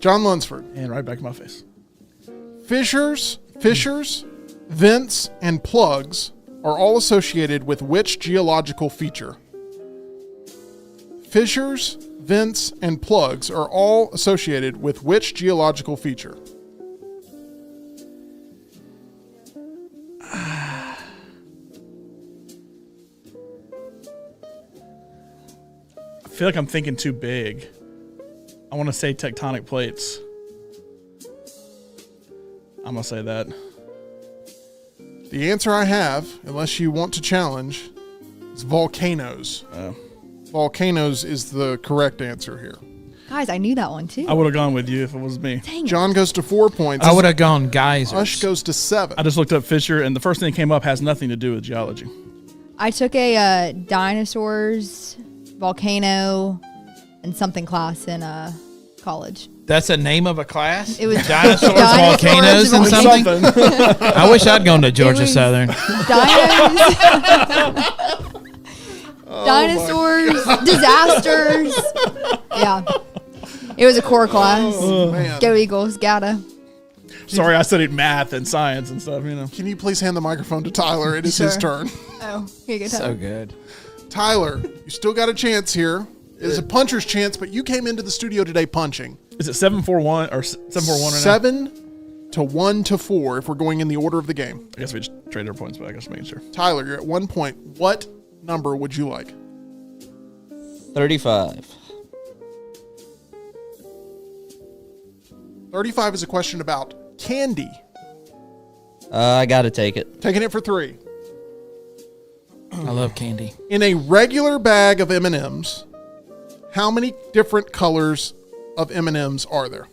John Lunsford. And right back in my face. Fissures, vents, and plugs are all associated with which geological feature? Fissures, vents, and plugs are all associated with which geological feature? I feel like I'm thinking too big. I want to say tectonic plates. I'm going to say that. The answer I have, unless you want to challenge, is volcanoes. Volcanoes is the correct answer here. Guys, I knew that one too. I would have gone with you if it was me. Dang it. John goes to 4 points. I would have gone geysers. Ush goes to 7. I just looked up Fisher, and the first thing that came up has nothing to do with geology. I took a dinosaurs, volcano, and something class in college. That's the name of a class? It was Dinosaurs, Dinosaurs, volcanoes, and something? Something. I wish I'd gone to Georgia was- Southern. Dinosaurs, disasters. Yeah. It was a core class. Oh, man. Go Eagles, gotta. Sorry, I studied math and science and stuff, you know. Can you please hand the microphone to Tyler? It is his Sure. turn. Oh, here you go. So Tyler. good. Tyler, you still got a chance here. It's a puncher's chance, but you came into the studio today punching. Is it 7-4-1 or 7-4-1 right now? 7 to 1 to 4 if we're going in the order of the game. I guess we just traded our points back. Just making sure. Tyler, you're at 1 point. What number would you like? 35. 35 is a question about candy. I got to take it. Taking it for 3. I love candy. In a regular bag of M&Ms, how many different colors of M&Ms are there?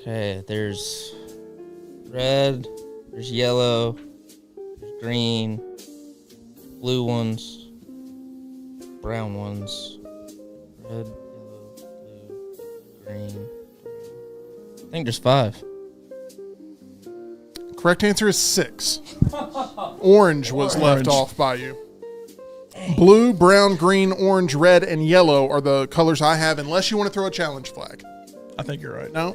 Okay, there's red, there's yellow, there's green, blue ones, brown ones, red, yellow, blue, green. I think there's 5. Correct answer is 6. Orange was left off by you. Blue, brown, green, orange, red, and yellow are the colors I have, unless you want to throw a challenge flag. I think you're right. No?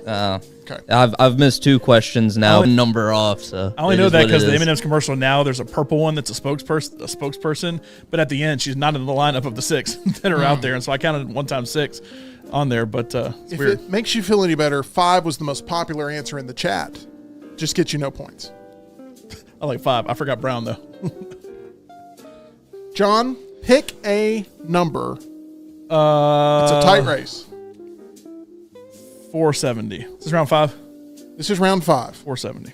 Okay. I've missed 2 questions now. Number off, so I only it know is that what it because the is. M&M's commercial now, there's a purple one that's a spokesperson, but at the end, she's not in the lineup of the 6 that are out there. And so I counted 1 times 6 on there, but it's If weird. it makes you feel any better, 5 was the most popular answer in the chat. Just get you no points. I like 5. I forgot brown, though. John, pick a number. It's Uh, a tight race. 470. Is this round 5? This is round 5. 470.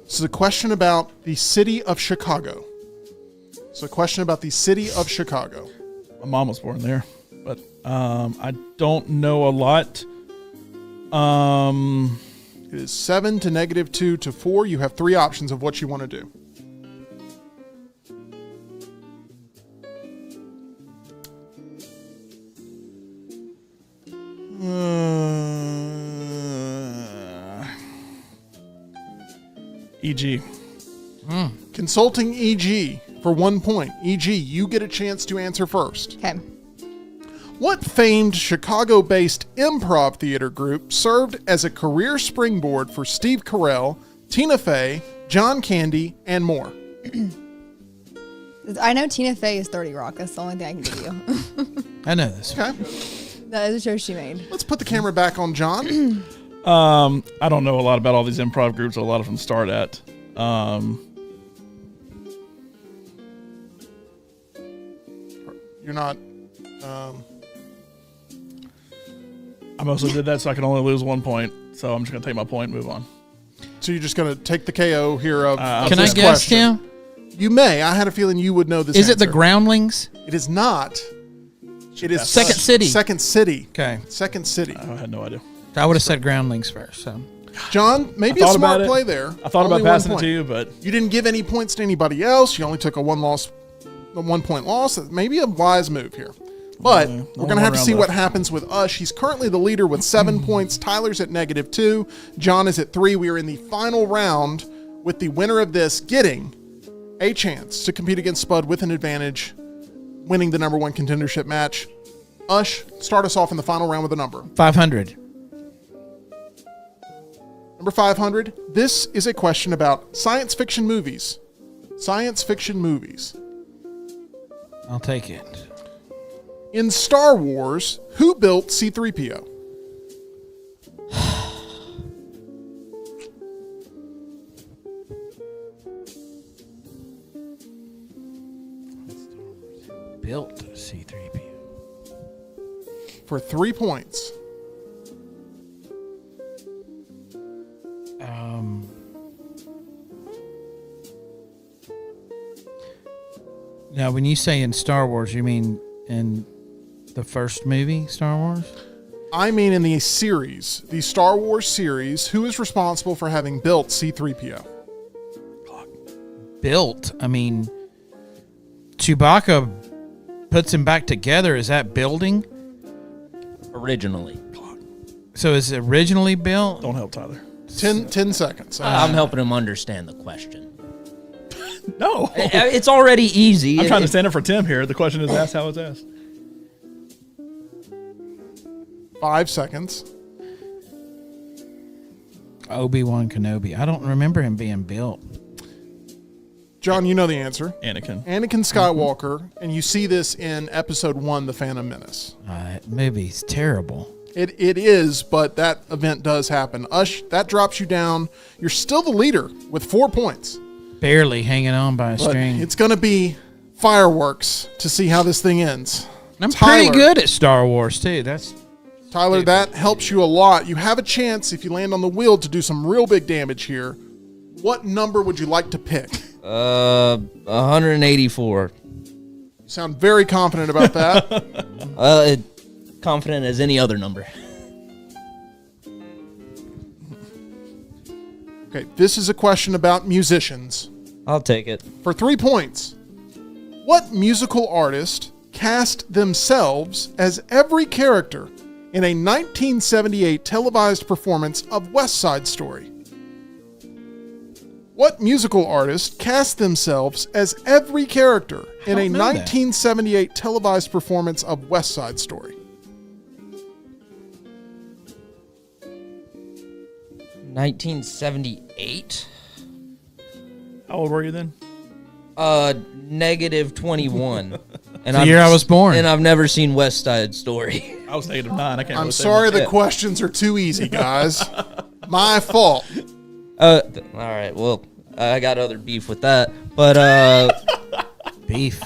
This is a question about the city of Chicago. It's a question about the city of Chicago. My mom was born there, but I don't know a lot. It is 7 to -2 to 4. You have 3 options of what you want to do. EG. Consulting EG for 1 point. EG, you get a chance to answer first. Okay. What famed Chicago-based improv theater group served as a career springboard for Steve Carell, Tina Fey, John Candy, and more? I know Tina Fey is 30 Rock. That's the only thing I can give you. I know this. Okay, That is a show she made. let's put the camera back on John. I don't know a lot about all these improv groups. A lot of them start at. You're not. I mostly did that so I can only lose 1 point. So I'm just going to take my point and move on. So you're just going to take the KO here of Can I this guess, question. Tim? You may. I had a feeling you would know this. Is it the answer. Groundlings? It is not. It is Second City. Second City. Okay. Second City. I had no idea. I would have said Groundlings first. So John, maybe I a thought smart about it. play there. I thought Only about 1 passing it point. to you, but You didn't give any points to anybody else. You only took a 1 point loss. Maybe a wise move here. But we're going to have to see what happens with Ush. He's currently the leader with 7 points. Tyler's at -2. John is at 3. We are in the final round with the winner of this getting a chance to compete against Spud with an advantage, winning the number one contendership match. Ush, start us off in the final round with a number. 500. Number 500. This is a question about science fiction movies. Science fiction movies. I'll take it. In Star Wars, who built C-3PO? Built C-3PO. For 3 points. Now, when you say in Star Wars, you mean in the first movie, Star Wars? I mean in the series, the Star Wars series, who is responsible for having built C-3PO? Built? I mean, Chewbacca puts him back together. Is that building? Originally. So is it originally built? Don't help Tyler. 10 seconds. I'm helping him understand the question. No. It's already easy. I'm trying to stand up for Tim here. The question is asked how it's asked. 5 seconds. Obi-Wan Kenobi. I don't remember him being built. John, you know the answer. Anakin. Anakin Skywalker, and you see this in Episode 1, The Phantom Menace. That movie's terrible. It is, but that event does happen. Ush, that drops you down. You're still the leader with 4 points. Barely hanging on by a But string. it's going to be fireworks to see how this thing ends. I'm Tyler. pretty good at Star Wars, too. Tyler, that helps you a lot. You have a chance, if you land on the wheel, to do some real big damage here. What number would you like to pick? 184. You sound very confident about that. Confident as any other number. Okay, this is a question about musicians. I'll take it. For 3 points, what musical artist cast themselves as every character in a 1978 televised performance of West Side Story? What musical artist cast themselves as every character in a don't know that. 1978 televised performance of West Side Story? 1978. How old were you then? Negative 21. And The year I was born. And I've never seen West Side Story. I was -9. I can't. I'm really say sorry much. the questions are too easy, guys. My fault. All right. Well, I got other beef with that. But Beef.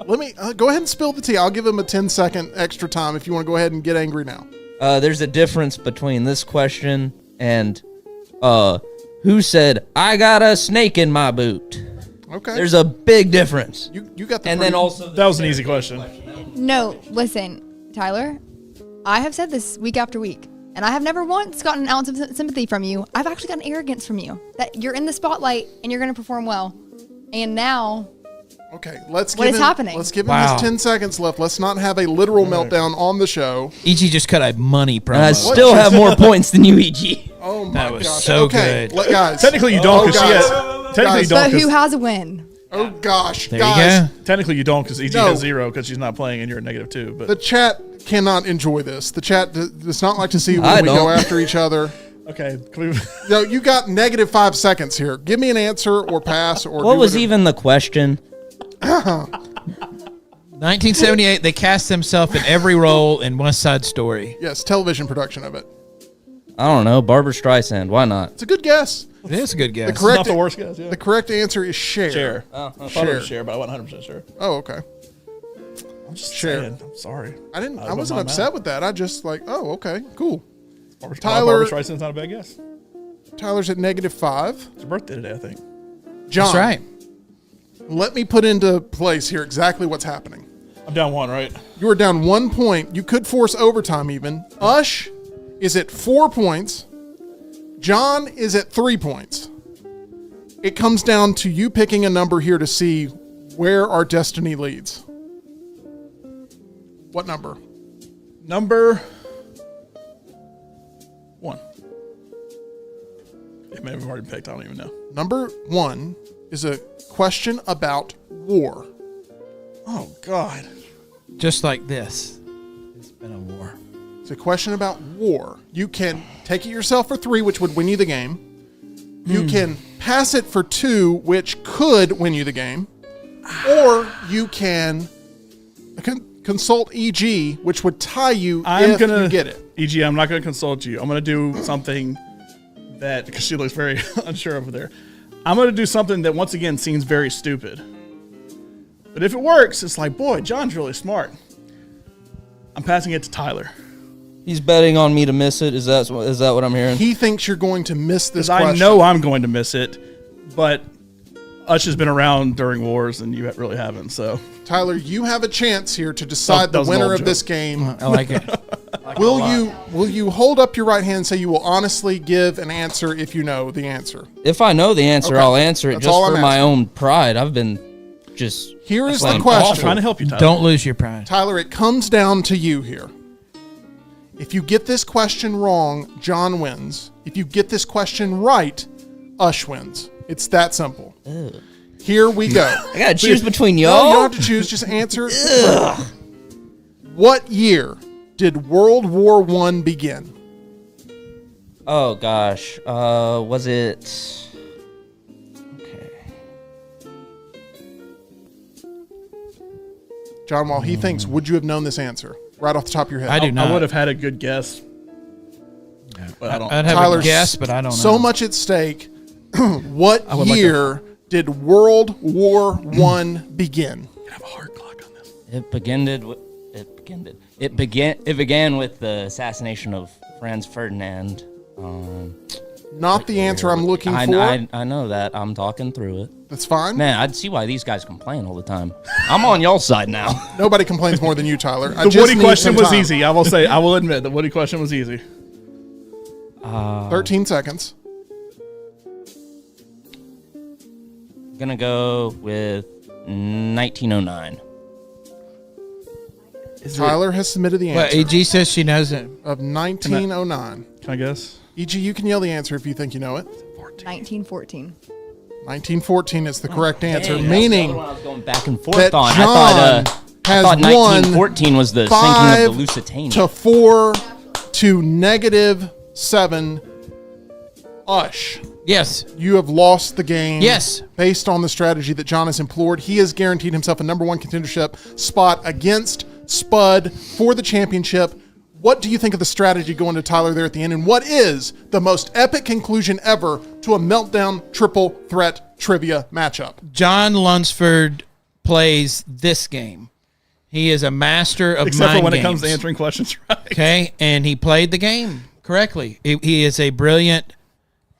Let me go ahead and spill the tea. I'll give him a 10-second extra time if you want to go ahead and get angry now. there's a difference between this question and who said I got a snake in my boot. Okay. There's a big difference. you got the And then pretty- also That was an easy question. No, listen, Tyler, I have said this week after week, and I have never once gotten an ounce of sympathy from you. I've actually gotten arrogance from you that you're in the spotlight and you're going to perform well. And now, Okay, let's What give is him, happening? Let's give him Wow. his 10 seconds left. Let's not have a literal meltdown on the show. EG just cut a money promo. and I still have more points than you, EG. Oh my That was gosh. so okay, good. guys. Technically, you don't Oh, because she guys. has. Technically, Guys. you don't. but who 'cause- has a win? Oh gosh, There guys. you go. Technically, you don't because EG No. has 0 because she's not playing and you're at -2. But The chat cannot enjoy this. The chat does not like to see I when we go don't. after each other. okay, can we, No, you got -5 seconds here. Give me an answer or pass or What do was whatever. even the question? 1978, they cast themselves in every role in West Side Story. Yes, television production of it. I don't know. Barbara Streisand. Why not? It's a good guess. It is a good guess. The correct not the worst guys. Yeah. The correct answer is Cher. Share. I thought it was share, but I wasn't 100% sure. Oh, okay. I'm just Share. saying. I'm sorry. I wasn't upset with that. I just like, oh, okay, cool. Barbara, Tyler- Barbara Streisand's not a bad guess. Tyler's at -5. It's her birthday today, I think. John, That's right. let me put into place here exactly what's happening. I'm down 1, right? You are down 1 point. You could force overtime even. Ush is at 4 points. John is at 3 points. It comes down to you picking a number here to see where our destiny leads. What number? Number 1. It may have already picked. I don't even know. Number 1 is a question about war. Oh, God. Just like this. It's been a war. It's a question about war. You can take it yourself for 3, which would win you the game. You can pass it for 2, which could win you the game. Or you can consult EG, which would tie you if you get it. EG, I'm not going to consult you. I'm going to do something that, because she looks very unsure over there. I'm going to do something that, once again, seems very stupid. But if it works, it's like, boy, John's really smart. I'm passing it to Tyler. He's betting on me to miss it. Is that what I'm hearing? He thinks you're going to miss this Because question. I know I'm going to miss it, but Ush has been around during wars, and you really haven't. So, Tyler, you have a chance here to decide That the was an winner old of joke. this game. I like it. Will you hold up your right hand and say you will honestly give an answer if you know the answer? If I know the answer, Okay. I'll answer it That's just all for I'm my asking. own pride. I've been just Here is the playing I'm question. trying to help you, Tyler. Don't lose your pride. Tyler, it comes down to you here. If you get this question wrong, John wins. If you get this question right, Ush wins. It's that simple. Ugh. Here we go. I gotta choose between No, you y'all. don't have to choose. Just answer. What year did World War I begin? Oh gosh, was it? Okay. John, while he thinks, would you have known this answer right off the top of your head? I do not. I would have had a good guess, but I don't. I'd have Tyler, a guess, but I don't know. So much at stake. What would like year did World War I begin? You have a hard clock on this. It began with the assassination of Franz Ferdinand. Not the answer I'm looking for. I know that. I'm talking through it. That's fine. Man, I'd see why these guys complain all the time. I'm on y'all's side now. Nobody complains more than you, Tyler. The Woody question was easy. I will admit the Woody question was easy. 13 seconds. Gonna go with 1909. Tyler has submitted the Well, answer AG says she knows it. of 1909. Can I guess? EG, you can yell the answer if you think you know it. 1914. 1914 is the correct answer, Dang, meaning that's the other one I was going back and forth that on. I John has thought won 1914 was the 5 sinking of the Lusitania. to 4 to -7. Ush, Yes. you have lost the game. Yes. Based on the strategy that John has employed, he has guaranteed himself a number 1 contendership spot against Spud for the championship. What do you think of the strategy going to Tyler there at the end? And what is the most epic conclusion ever to a Meltdown triple threat trivia matchup? John Lunsford plays this game. He is a master of Except for mind when games. it comes to answering questions right. Okay, and he played the game correctly. He is a brilliant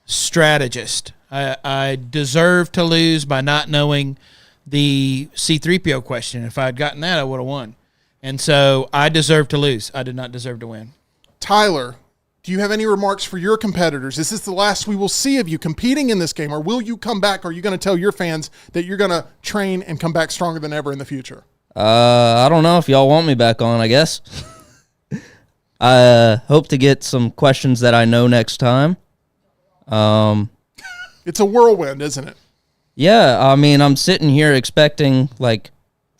strategist. I deserve to lose by not knowing the C-3PO question. If I had gotten that, I would have won. And so I deserve to lose. I did not deserve to win. Tyler, do you have any remarks for your competitors? Is this the last we will see of you competing in this game, or will you come back? Or are you going to tell your fans that you're going to train and come back stronger than ever in the future? I don't know if y'all want me back on, I guess. I hope to get some questions that I know next time. It's a whirlwind, isn't it? Yeah, I mean, I'm sitting here expecting, like,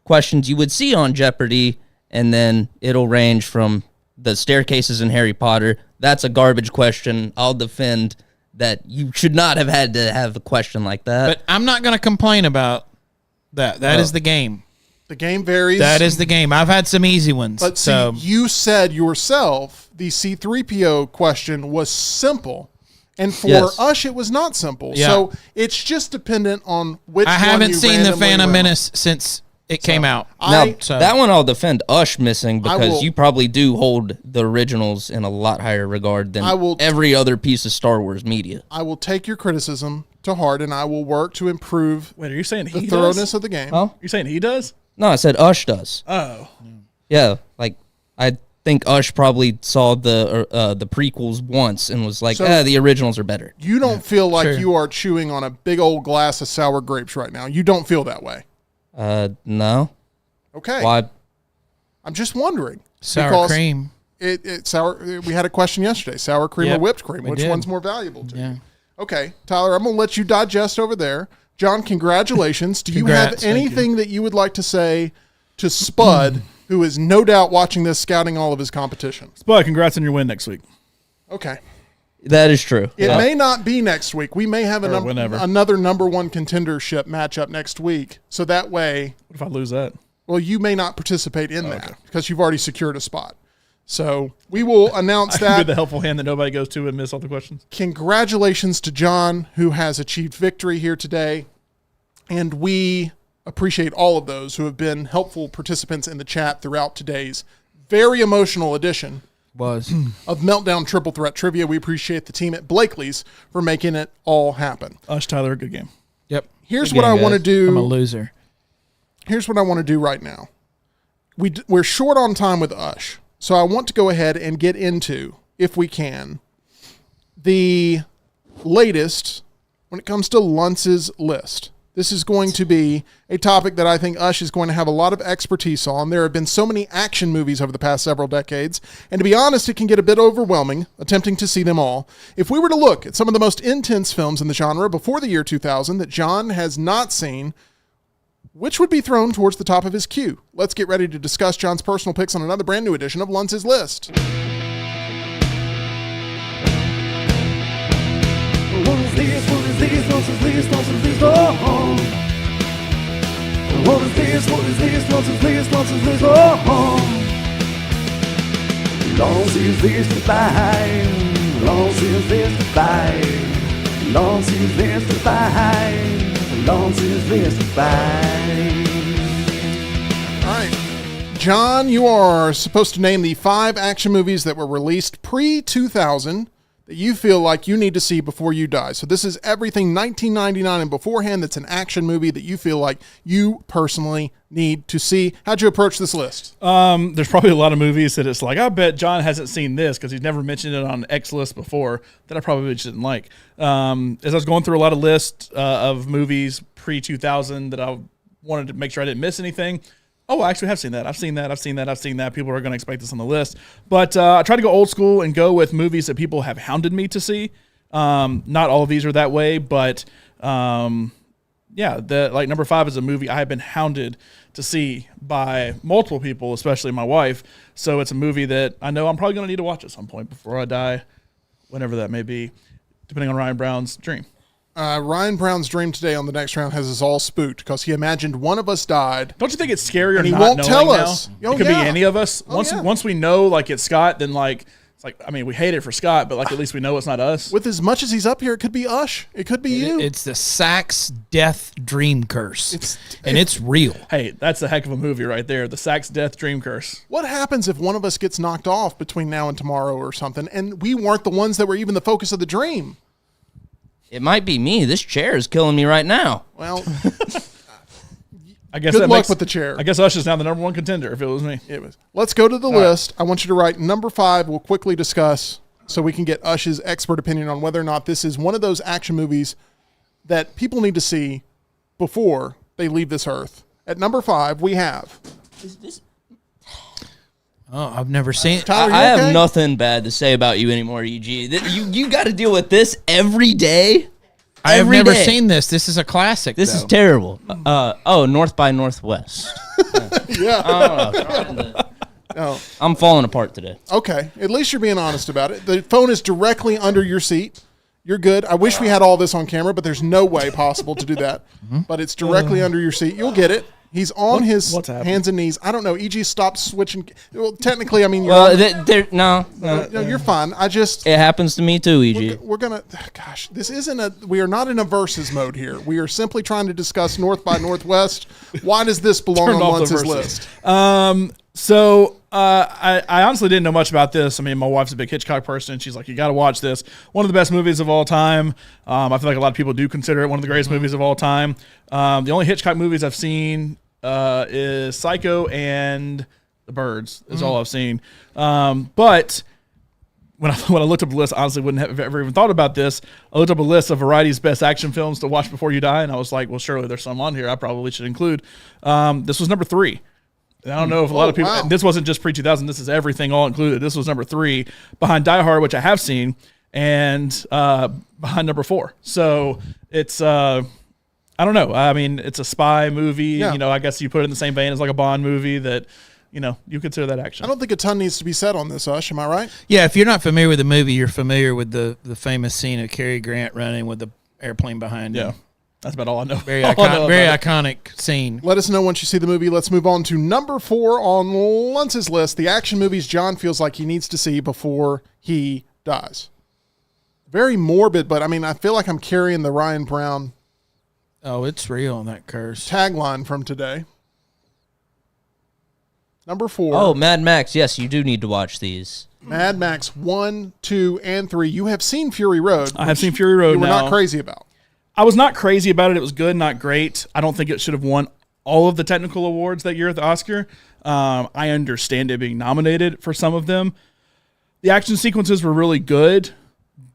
questions you would see on Jeopardy, and then it'll range from the staircases in Harry Potter. That's a garbage question. I'll defend that you should not have had to have a question like that. But I'm not going to complain about that. That is the game. The game varies. That is the game. I've had some easy ones. But see, so you said yourself the C-3PO question was simple. And for Yes. us, it was not simple. Yeah. So it's just dependent on which I one haven't you seen the randomly Phantom roll. Menace since it came out. Now, So- that one I'll defend Ush missing I because will- you probably do hold the originals in a lot higher regard than I will- every other piece of Star Wars media. I will take your criticism to heart, and I will work to improve Wait, are you saying the he thoroughness does? of the game. Huh? You're saying he does? No, I said Ush does. Oh. Yeah, like I think Ush probably saw the prequels once and was like, So- the originals are better. You don't feel like Sure. you are chewing on a big old glass of sour grapes right now. You don't feel that way. No. Okay. Why? I'm just wondering. sour because cream. It sour. We had a question yesterday: sour cream or Yep, whipped cream. we Which did. one's more valuable to you? Yeah. Okay, Tyler, I'm going to let you digest over there. John, congratulations. Do you Congrats, have anything that you would like to say to Spud, who is no doubt watching this, scouting all of his competition? Spud, congrats on your win next week. Okay. That is true. It may not be next week. We may have whenever. another number one contendership matchup next week. So that way, What if I lose that? well, you may not participate in that because you've already secured a spot. So we will announce I can be that. the helpful hand that nobody goes to and miss all the questions. Congratulations to John, who has achieved victory here today. And we appreciate all of those who have been helpful participants in the chat throughout today's very emotional edition of Meltdown Triple Threat Trivia. We appreciate the team at Blakely's for making it all happen. Ush, Tyler, good game. Yep. Here's Good what game, I want to guys. do. I'm a loser. Here's what I want to do right now. We're short on time with Ush, so I want to go ahead and get into, if we can, the latest when it comes to Luntz's list. This is going to be a topic that I think Ush is going to have a lot of expertise on. There have been so many action movies over the past several decades, and to be honest, it can get a bit overwhelming attempting to see them all. If we were to look at some of the most intense films in the genre before the year 2000 that John has not seen, which would be thrown towards the top of his queue? Let's get ready to discuss John's personal picks on another brand new edition of Luntz's List. What is this? What is this? Nonsense list, nonsense list, oh. What is this? What is this? Nonsense list, nonsense list, oh. Nonsense list to buy. Nonsense list to buy. Nonsense list to buy. Nonsense list to buy. All right. John, you are supposed to name the 5 action movies that were released pre-2000 that you feel like you need to see before you die. So this is everything 1999 and beforehand that's an action movie that you feel like you personally need to see. How'd you approach this list? There's probably a lot of movies that it's like, I bet John hasn't seen this because he's never mentioned it on X list before that I probably just didn't like. As I was going through a lot of lists of movies pre-2000 that I wanted to make sure I didn't miss anything. Oh, I actually have seen that. I've seen that. People are going to expect this on the list. But I tried to go old school and go with movies that people have hounded me to see. Not all of these are that way, but like number 5 is a movie I have been hounded to see by multiple people, especially my wife. So it's a movie that I know I'm probably going to need to watch at some point before I die, whenever that may be, depending on Ryan Brown's dream. Ryan Brown's dream today on the next round has us all spooked because he imagined one of us died. Don't you think it's scarier And he not won't knowing tell now? us. Oh, It could yeah. be any of us. Oh, yeah. Once we know like it's Scott, then like it's like, I mean, we hate it for Scott, but like at least we know it's not us. With as much as he's up here, it could be Ush. It could be you. It's the Sachs death dream curse. It's real. Hey, that's a heck of a movie right there. The Sachs Death Dream Curse. What happens if one of us gets knocked off between now and tomorrow or something, and we weren't the ones that were even the focus of the dream? It might be me. This chair is killing me right now. Well, I guess good that luck makes, with the chair. I guess Ush is now the number 1 contender if it was me. It was. Let's go to the list. I want you to write number 5. We'll quickly discuss so we can get Ush's expert opinion on whether or not this is one of those action movies that people need to see before they leave this earth. At number 5, we have. Oh, I've never seen it. Tyler, you I okay? have nothing bad to say about you anymore, EG. You got to deal with this every day. I have Every never day. seen this. This is a classic. This though. is terrible. North by Northwest. Yeah. I don't know. Oh, I'm falling apart today. okay. At least you're being honest about it. The phone is directly under your seat. You're good. I wish we had all this on camera, but there's no way possible to do that. But it's directly under your seat. You'll get it. He's on his what's happening? hands and knees. I don't know. EG stopped switching. Well, technically, I mean, you're Well, no, no, you're fine. I just it happens to me too, EG. we're gonna. Gosh, this isn't a. We are not in a versus mode here. We are simply trying to discuss North by Northwest. Why does this belong Turned on off the Luntz's verses. list? So I honestly didn't know much about this. I mean, my wife's a big Hitchcock person. She's like, you got to watch this. One of the best movies of all time. I feel like a lot of people do consider it one of the greatest movies of all time. The only Hitchcock movies I've seen is Psycho and The Birds is all I've seen. But when I looked up the list, I honestly wouldn't have ever even thought about this. I looked up a list of Variety's best action films to watch before you die, and I was like, well, surely there's some on here I probably should include. This was number 3. And I don't know if a lot of people, wow. and this wasn't just pre-2000, this is everything all included. This was number 3 behind Die Hard, which I have seen, and behind number 4. So it's I don't know. I mean, it's a spy movie. Yeah. You know, I guess you put it in the same vein as like a Bond movie that, you know, you consider that action. I don't think a ton needs to be said on this, Ush. Am I right? Yeah, if you're not familiar with the movie, you're familiar with the famous scene of Cary Grant running with the airplane behind him. Yeah. That's about all I know. Very, All I know very about it. iconic scene. Let us know once you see the movie. Let's move on to number 4 on Luntz's list, the action movies John feels like he needs to see before he dies. Very morbid, but I mean, I feel like I'm carrying the Ryan Brown Oh, it's real, that curse. tagline from today. Number 4. Oh, Mad Max. Yes, you do need to watch these. Mad Max 1, 2, and 3. You have seen Fury Road. I have seen Fury Road You were now. not crazy about. I was not crazy about it. It was good, not great. I don't think it should have won all of the technical awards that year at the Oscar. I understand it being nominated for some of them. The action sequences were really good,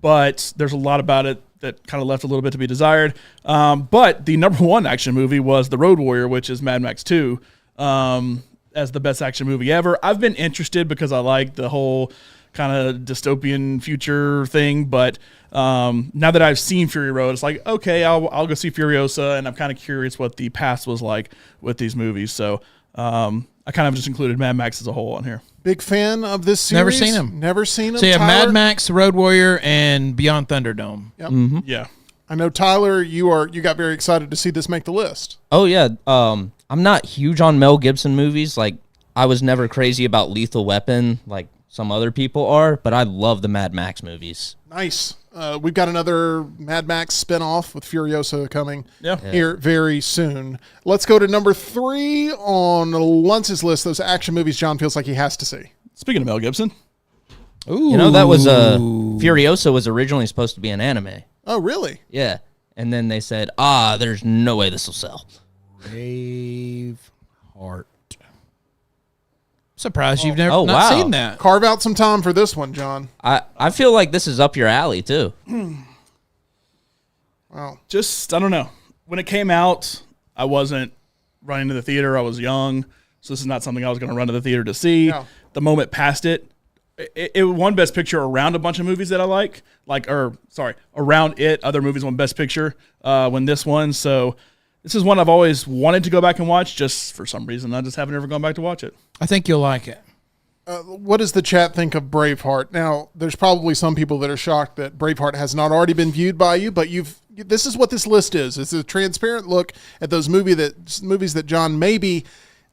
but there's a lot about it that kind of left a little bit to be desired. But the number 1 action movie was The Road Warrior, which is Mad Max 2, as the best action movie ever. I've been interested because I like the whole kind of dystopian future thing, but now that I've seen Fury Road, it's like, okay, I'll go see Furiosa, and I'm kind of curious what the past was like with these movies. So I kind of just included Mad Max as a whole on here. Big fan of this series. Never seen 'em. Never seen them. So you have Tyler? Mad Max, Road Warrior, and Beyond Thunderdome. Yep. Yeah. I know, Tyler, you got very excited to see this make the list. Oh yeah. I'm not huge on Mel Gibson movies. Like, I was never crazy about Lethal Weapon, like some other people are, but I love the Mad Max movies. Nice. We've got another Mad Max spinoff with Furiosa coming Yeah. here very soon. Let's go to number 3 on Luntz's list, those action movies John feels like he has to see. Speaking of Mel Gibson, You know, that was Furiosa was originally supposed to be an anime. Oh, really? Yeah. And then they said, there's no way this will sell. Braveheart. Surprised you've never Oh, not wow. seen that. Carve out some time for this one, John. I feel like this is up your alley too. Wow. just, I don't know. When it came out, I wasn't running to the theater. I was young, so this is not something I was going to run to the theater to see. No. The moment past it won Best Picture around a bunch of movies that I around it. Other movies won Best Picture when this won. So this is one I've always wanted to go back and watch. Just for some reason, I just haven't ever gone back to watch it. I think you'll like it. What does the chat think of Braveheart? Now, there's probably some people that are shocked that Braveheart has not already been viewed by you, but this is what this list is. It's a transparent look at those movies that John maybe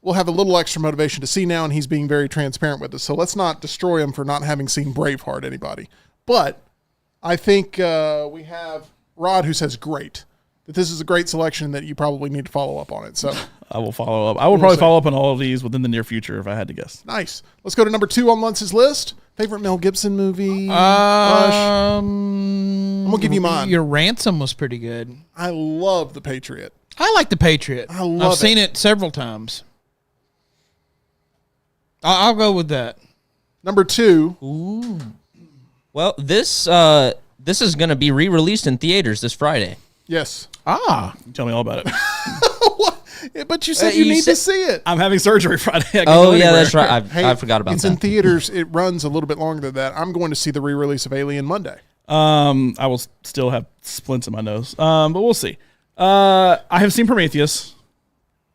will have a little extra motivation to see now, and he's being very transparent with us. So let's not destroy him for not having seen Braveheart, anybody. But I think we have Rod who says great, that this is a great selection that you probably need to follow up on it. So I will follow up. I will probably follow up on all of these within the near future if I had to guess. nice. Let's go to number 2 on Luntz's list. Favorite Mel Gibson movie? I'm gonna give you mine. Your Ransom was pretty good. I love The Patriot. I like The Patriot. love I've seen it several times. I'll go with that. Number 2. Well, this is going to be re-released in theaters this Friday. Yes. Tell me all about it. But you said you need to said- see it. I'm having surgery Friday. I can't Oh go yeah, anywhere. that's right. I forgot about it's that. in theaters. It runs a little bit longer than that. I'm going to see the re-release of Alien Monday. I will still have splints in my nose, but we'll see. I have seen Prometheus,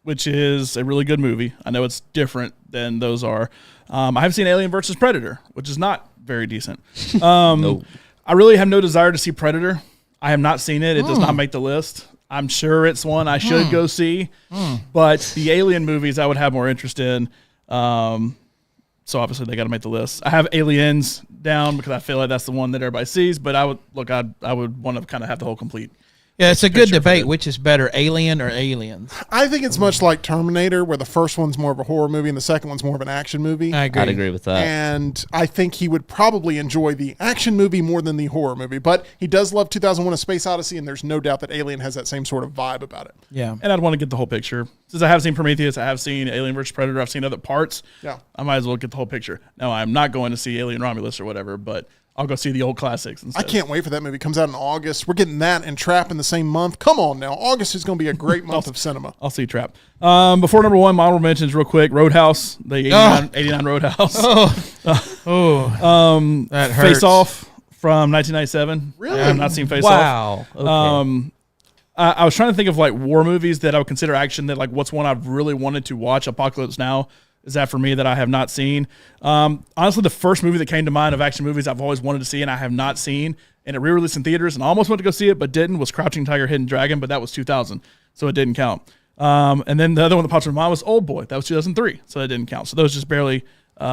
which is a really good movie. I know it's different than those are. I have seen Alien versus Predator, which is not very decent. Nope. I really have no desire to see Predator. I have not seen it. It does not make the list. I'm sure it's one I should go see, but the Alien movies I would have more interest in. So obviously they got to make the list. I have Aliens down because I feel like that's the one that everybody sees. But I would want to kind of have the whole complete. Yeah, it's a good picture for debate. it. Which is better, Alien or Aliens? I think it's much like Terminator, where the first one's more of a horror movie and the second one's more of an action movie. I agree. I'd agree with that. And I think he would probably enjoy the action movie more than the horror movie. But he does love 2001: A Space Odyssey, and there's no doubt that Alien has that same sort of vibe about it. Yeah. And I'd want to get the whole picture. Since I have seen Prometheus, I have seen Alien vs. Predator, I've seen other parts. Yeah. I might as well get the whole picture. Now, I'm not going to see Alien Romulus or whatever, but I'll go see the old classics instead. I can't wait for that movie. It comes out in August. We're getting that and Trap in the same month. Come on now. August is going to be a great month of cinema. I'll see Trap. Before number one, my honorable mentions real quick. Roadhouse, the 89 Roadhouse. That hurts. Face Off, from 1997. Really? I have not seen Face Off. Wow. Okay. I was trying to think of like war movies that I would consider action. That like, what's one I've really wanted to watch? Apocalypse Now is that for me that I have not seen. Honestly, the first movie that came to mind of action movies I've always wanted to see and I have not seen, and it re-released in theaters and I almost went to go see it but didn't, was Crouching Tiger, Hidden Dragon, but that was 2000, so it didn't count. And then the other one that popped in my mind was Old Boy. That was 2003, so that didn't count. So those just barely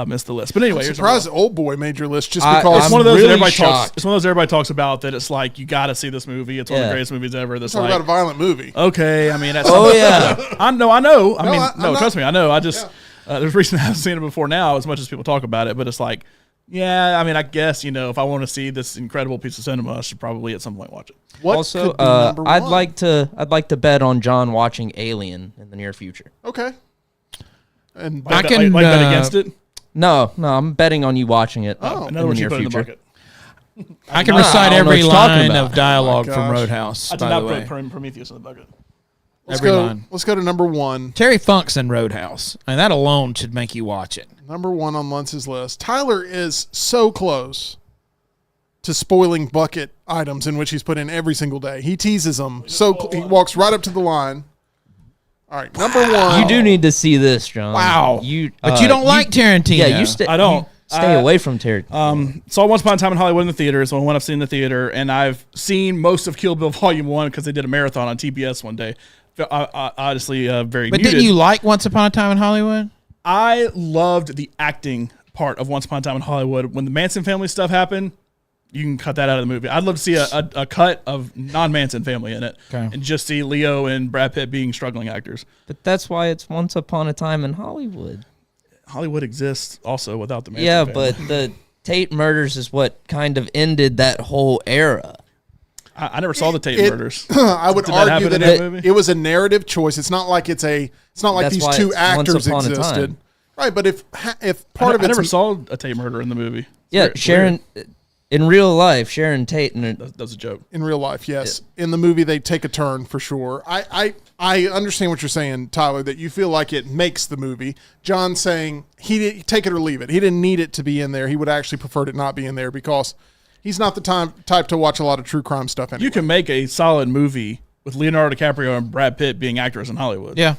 missed the list. But anyway, I'm surprised Old Boy made your list just because it's I'm one of those that really everybody talks. shocked. It's one of those everybody talks about that it's like you got to see this movie. It's one of the greatest movies ever. That's talk like about a violent movie. okay. I mean, that's Oh yeah. I know. I mean, I'm not- trust me, I know. I just there's a reason I haven't seen it before now, as much as people talk about it. But it's like, yeah, I mean, I guess if I want to see this incredible piece of cinema, I should probably at some point watch it. What Also, could be number I'd one? like to bet on John watching Alien in the near future. Okay. And I can, like bet against it. No, I'm betting on you watching it Oh. in In other the words, you near put it in the future. bucket. I can I recite don't know every what you're talking line about. of dialogue Oh my from gosh. Roadhouse. I did By not the way, put Prometheus in the bucket. every line. Let's go to number one. Terry Funk's in Roadhouse, and that alone should make you watch it. Number one on Luntz's list. Tyler is so close to spoiling bucket items in which he's put in every single day. He teases them. He walks right up to the line. All right, number one. You do need to see this, John. Wow. You, But you don't like Tarantino. Yeah, you stay. I don't. Stay away from Terry. Saw Once Upon a Time in Hollywood in the theater. It's the one I've seen in the theater, and I've seen most of Kill Bill Volume 1 because they did a marathon on TBS one day. Honestly, very But muted. didn't you like Once Upon a Time in Hollywood? I loved the acting part of Once Upon a Time in Hollywood. When the Manson family stuff happened, you can cut that out of the movie. I'd love to see a cut of non-Manson family in it, and just see Leo and Brad Pitt being struggling actors. But that's why it's Once Upon a Time in Hollywood. Hollywood exists also without the Manson Yeah, family. but the Tate murders is what kind of ended that whole era. I never saw the Tate murders. I would Did that argue happen that in that movie? it was a narrative choice. It's not like it's not like That's these why two it's actors Once Upon a existed. Time. Right, but if part of I it's never saw a Tate murder in the movie. It's Yeah, weird- Sharon, in real life, Sharon Tate and That was a joke. in real life, yes. In the movie, they take a turn for sure. I understand what you're saying, Tyler, that you feel like it makes the movie. John's saying take it or leave it. He didn't need it to be in there. He would actually prefer it not be in there because he's not the type to watch a lot of true crime stuff anyway. You can make a solid movie with Leonardo DiCaprio and Brad Pitt being actors in Hollywood. Yeah.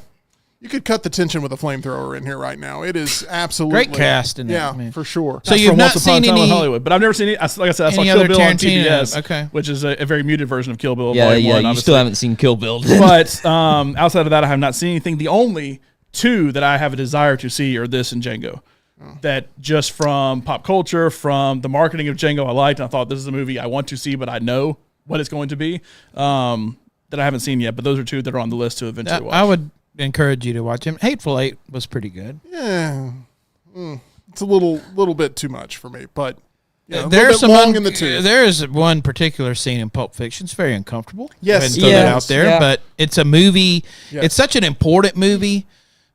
You could cut the tension with a flamethrower in here right now. It is absolutely Great cast in that, Yeah, man. for sure. So That's you've from not Once Upon a seen Time in any Hollywood, but I've never seen it. Like I said, I saw any Kill other Bill on Tarantino? TBS, Okay. which is a very muted version of Kill Bill. yeah, Volume 1, you obviously. still haven't seen Kill Bill. But outside of that, I have not seen anything. The only two that I have a desire to see are this and Django. That just from pop culture, from the marketing of Django, I liked. And I thought this is a movie I want to see, but I know what it's going to be. That I haven't seen yet. But those are two that are on the list to eventually watch. I would encourage you to watch him. Hateful Eight was pretty good. Yeah. It's a little bit too much for me, but a There's little bit long in the tooth. There is one particular scene in Pulp Fiction. It's very uncomfortable. Yes. Go ahead and throw that Yes, out there. yeah. But it's a movie. Yes. It's such an important movie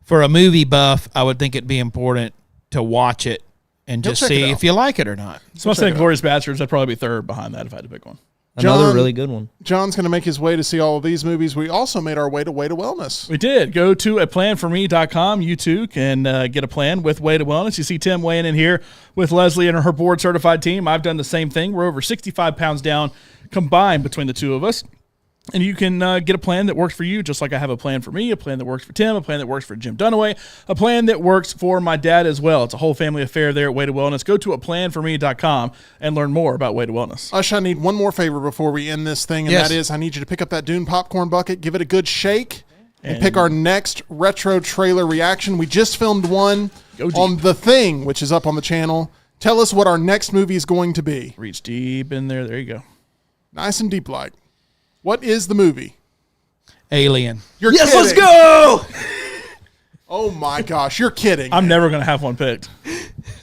for a movie buff. I would think it'd be important to watch it and He'll just check it see out. if you like it or not. So I was saying Glorious Bastards. I'd probably be third behind that if I had to pick one. Another John- really good one. John's going to make his way to see all of these movies. We also made our way to Wellness. We did. Go to aplanforme.com. You too can get a plan with Way to Wellness. You see Tim weighing in here with Leslie and her board certified team. I've done the same thing. We're over 65 pounds down combined between the two of us. And you can get a plan that works for you, just like I have a plan for me, a plan that works for Tim, a plan that works for Jim Dunaway, a plan that works for my dad as well. It's a whole family affair there at Way to Wellness. Go to aplanforme.com and learn more about Way to Wellness. Ush, I need one more favor before we end this thing, and Yes. that is I need you to pick up that Dune popcorn bucket, give it a good shake, and pick our next retro trailer reaction. We just filmed one Go deep. on The Thing, which is up on the channel. Tell us what our next movie is going to be. Reach deep in there. There you go. Nice and deep like. What is the movie? Alien. You're Yes, kidding. let's go. Oh my gosh, you're kidding. I'm never going to have one picked.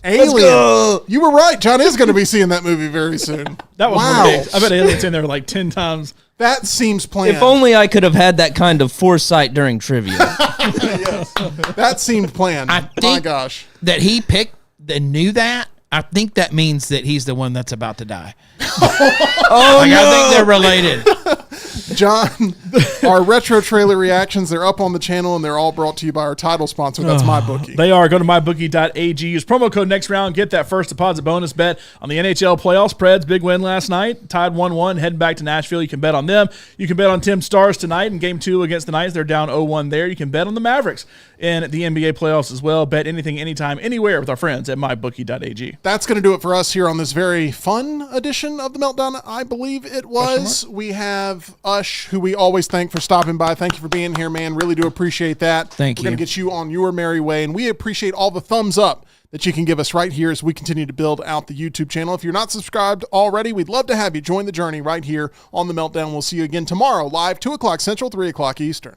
Alien. go. You were right. John is going to be seeing that movie very soon. That was wow. one of the, I bet Alien's in there like 10 times. That seems planned. If only I could have had that kind of foresight during trivia. That seemed planned. I My think- gosh. That he picked and knew that, I think that means that he's the one that's about to die. Oh Like, I think they're related. John, Our retro trailer reactions, they're up on the channel, and they're all brought to you by our title sponsor. That's MyBookie. They are. Go to mybookie.ag. Use promo code next round. Get that first deposit bonus bet on the NHL playoffs. Preds, big win last night. Tied 1-1. Heading back to Nashville. You can bet on them. You can bet on Tim Stars tonight in Game 2 against the Knights. They're down 0-1 there. You can bet on the Mavericks in the NBA playoffs as well. Bet anything, anytime, anywhere with our friends at mybookie.ag. That's going to do it for us here on this very fun edition of The Meltdown, I believe it was. We have Ush, who we always thank for stopping by. Thank you for being here, man. Really do appreciate that. Thank We're you. going to get you on your merry way, and we appreciate all the thumbs up that you can give us right here as we continue to build out the YouTube channel. If you're not subscribed already, we'd love to have you join the journey right here on The Meltdown. We'll see you again tomorrow, live 2 o'clock Central, 3 o'clock Eastern.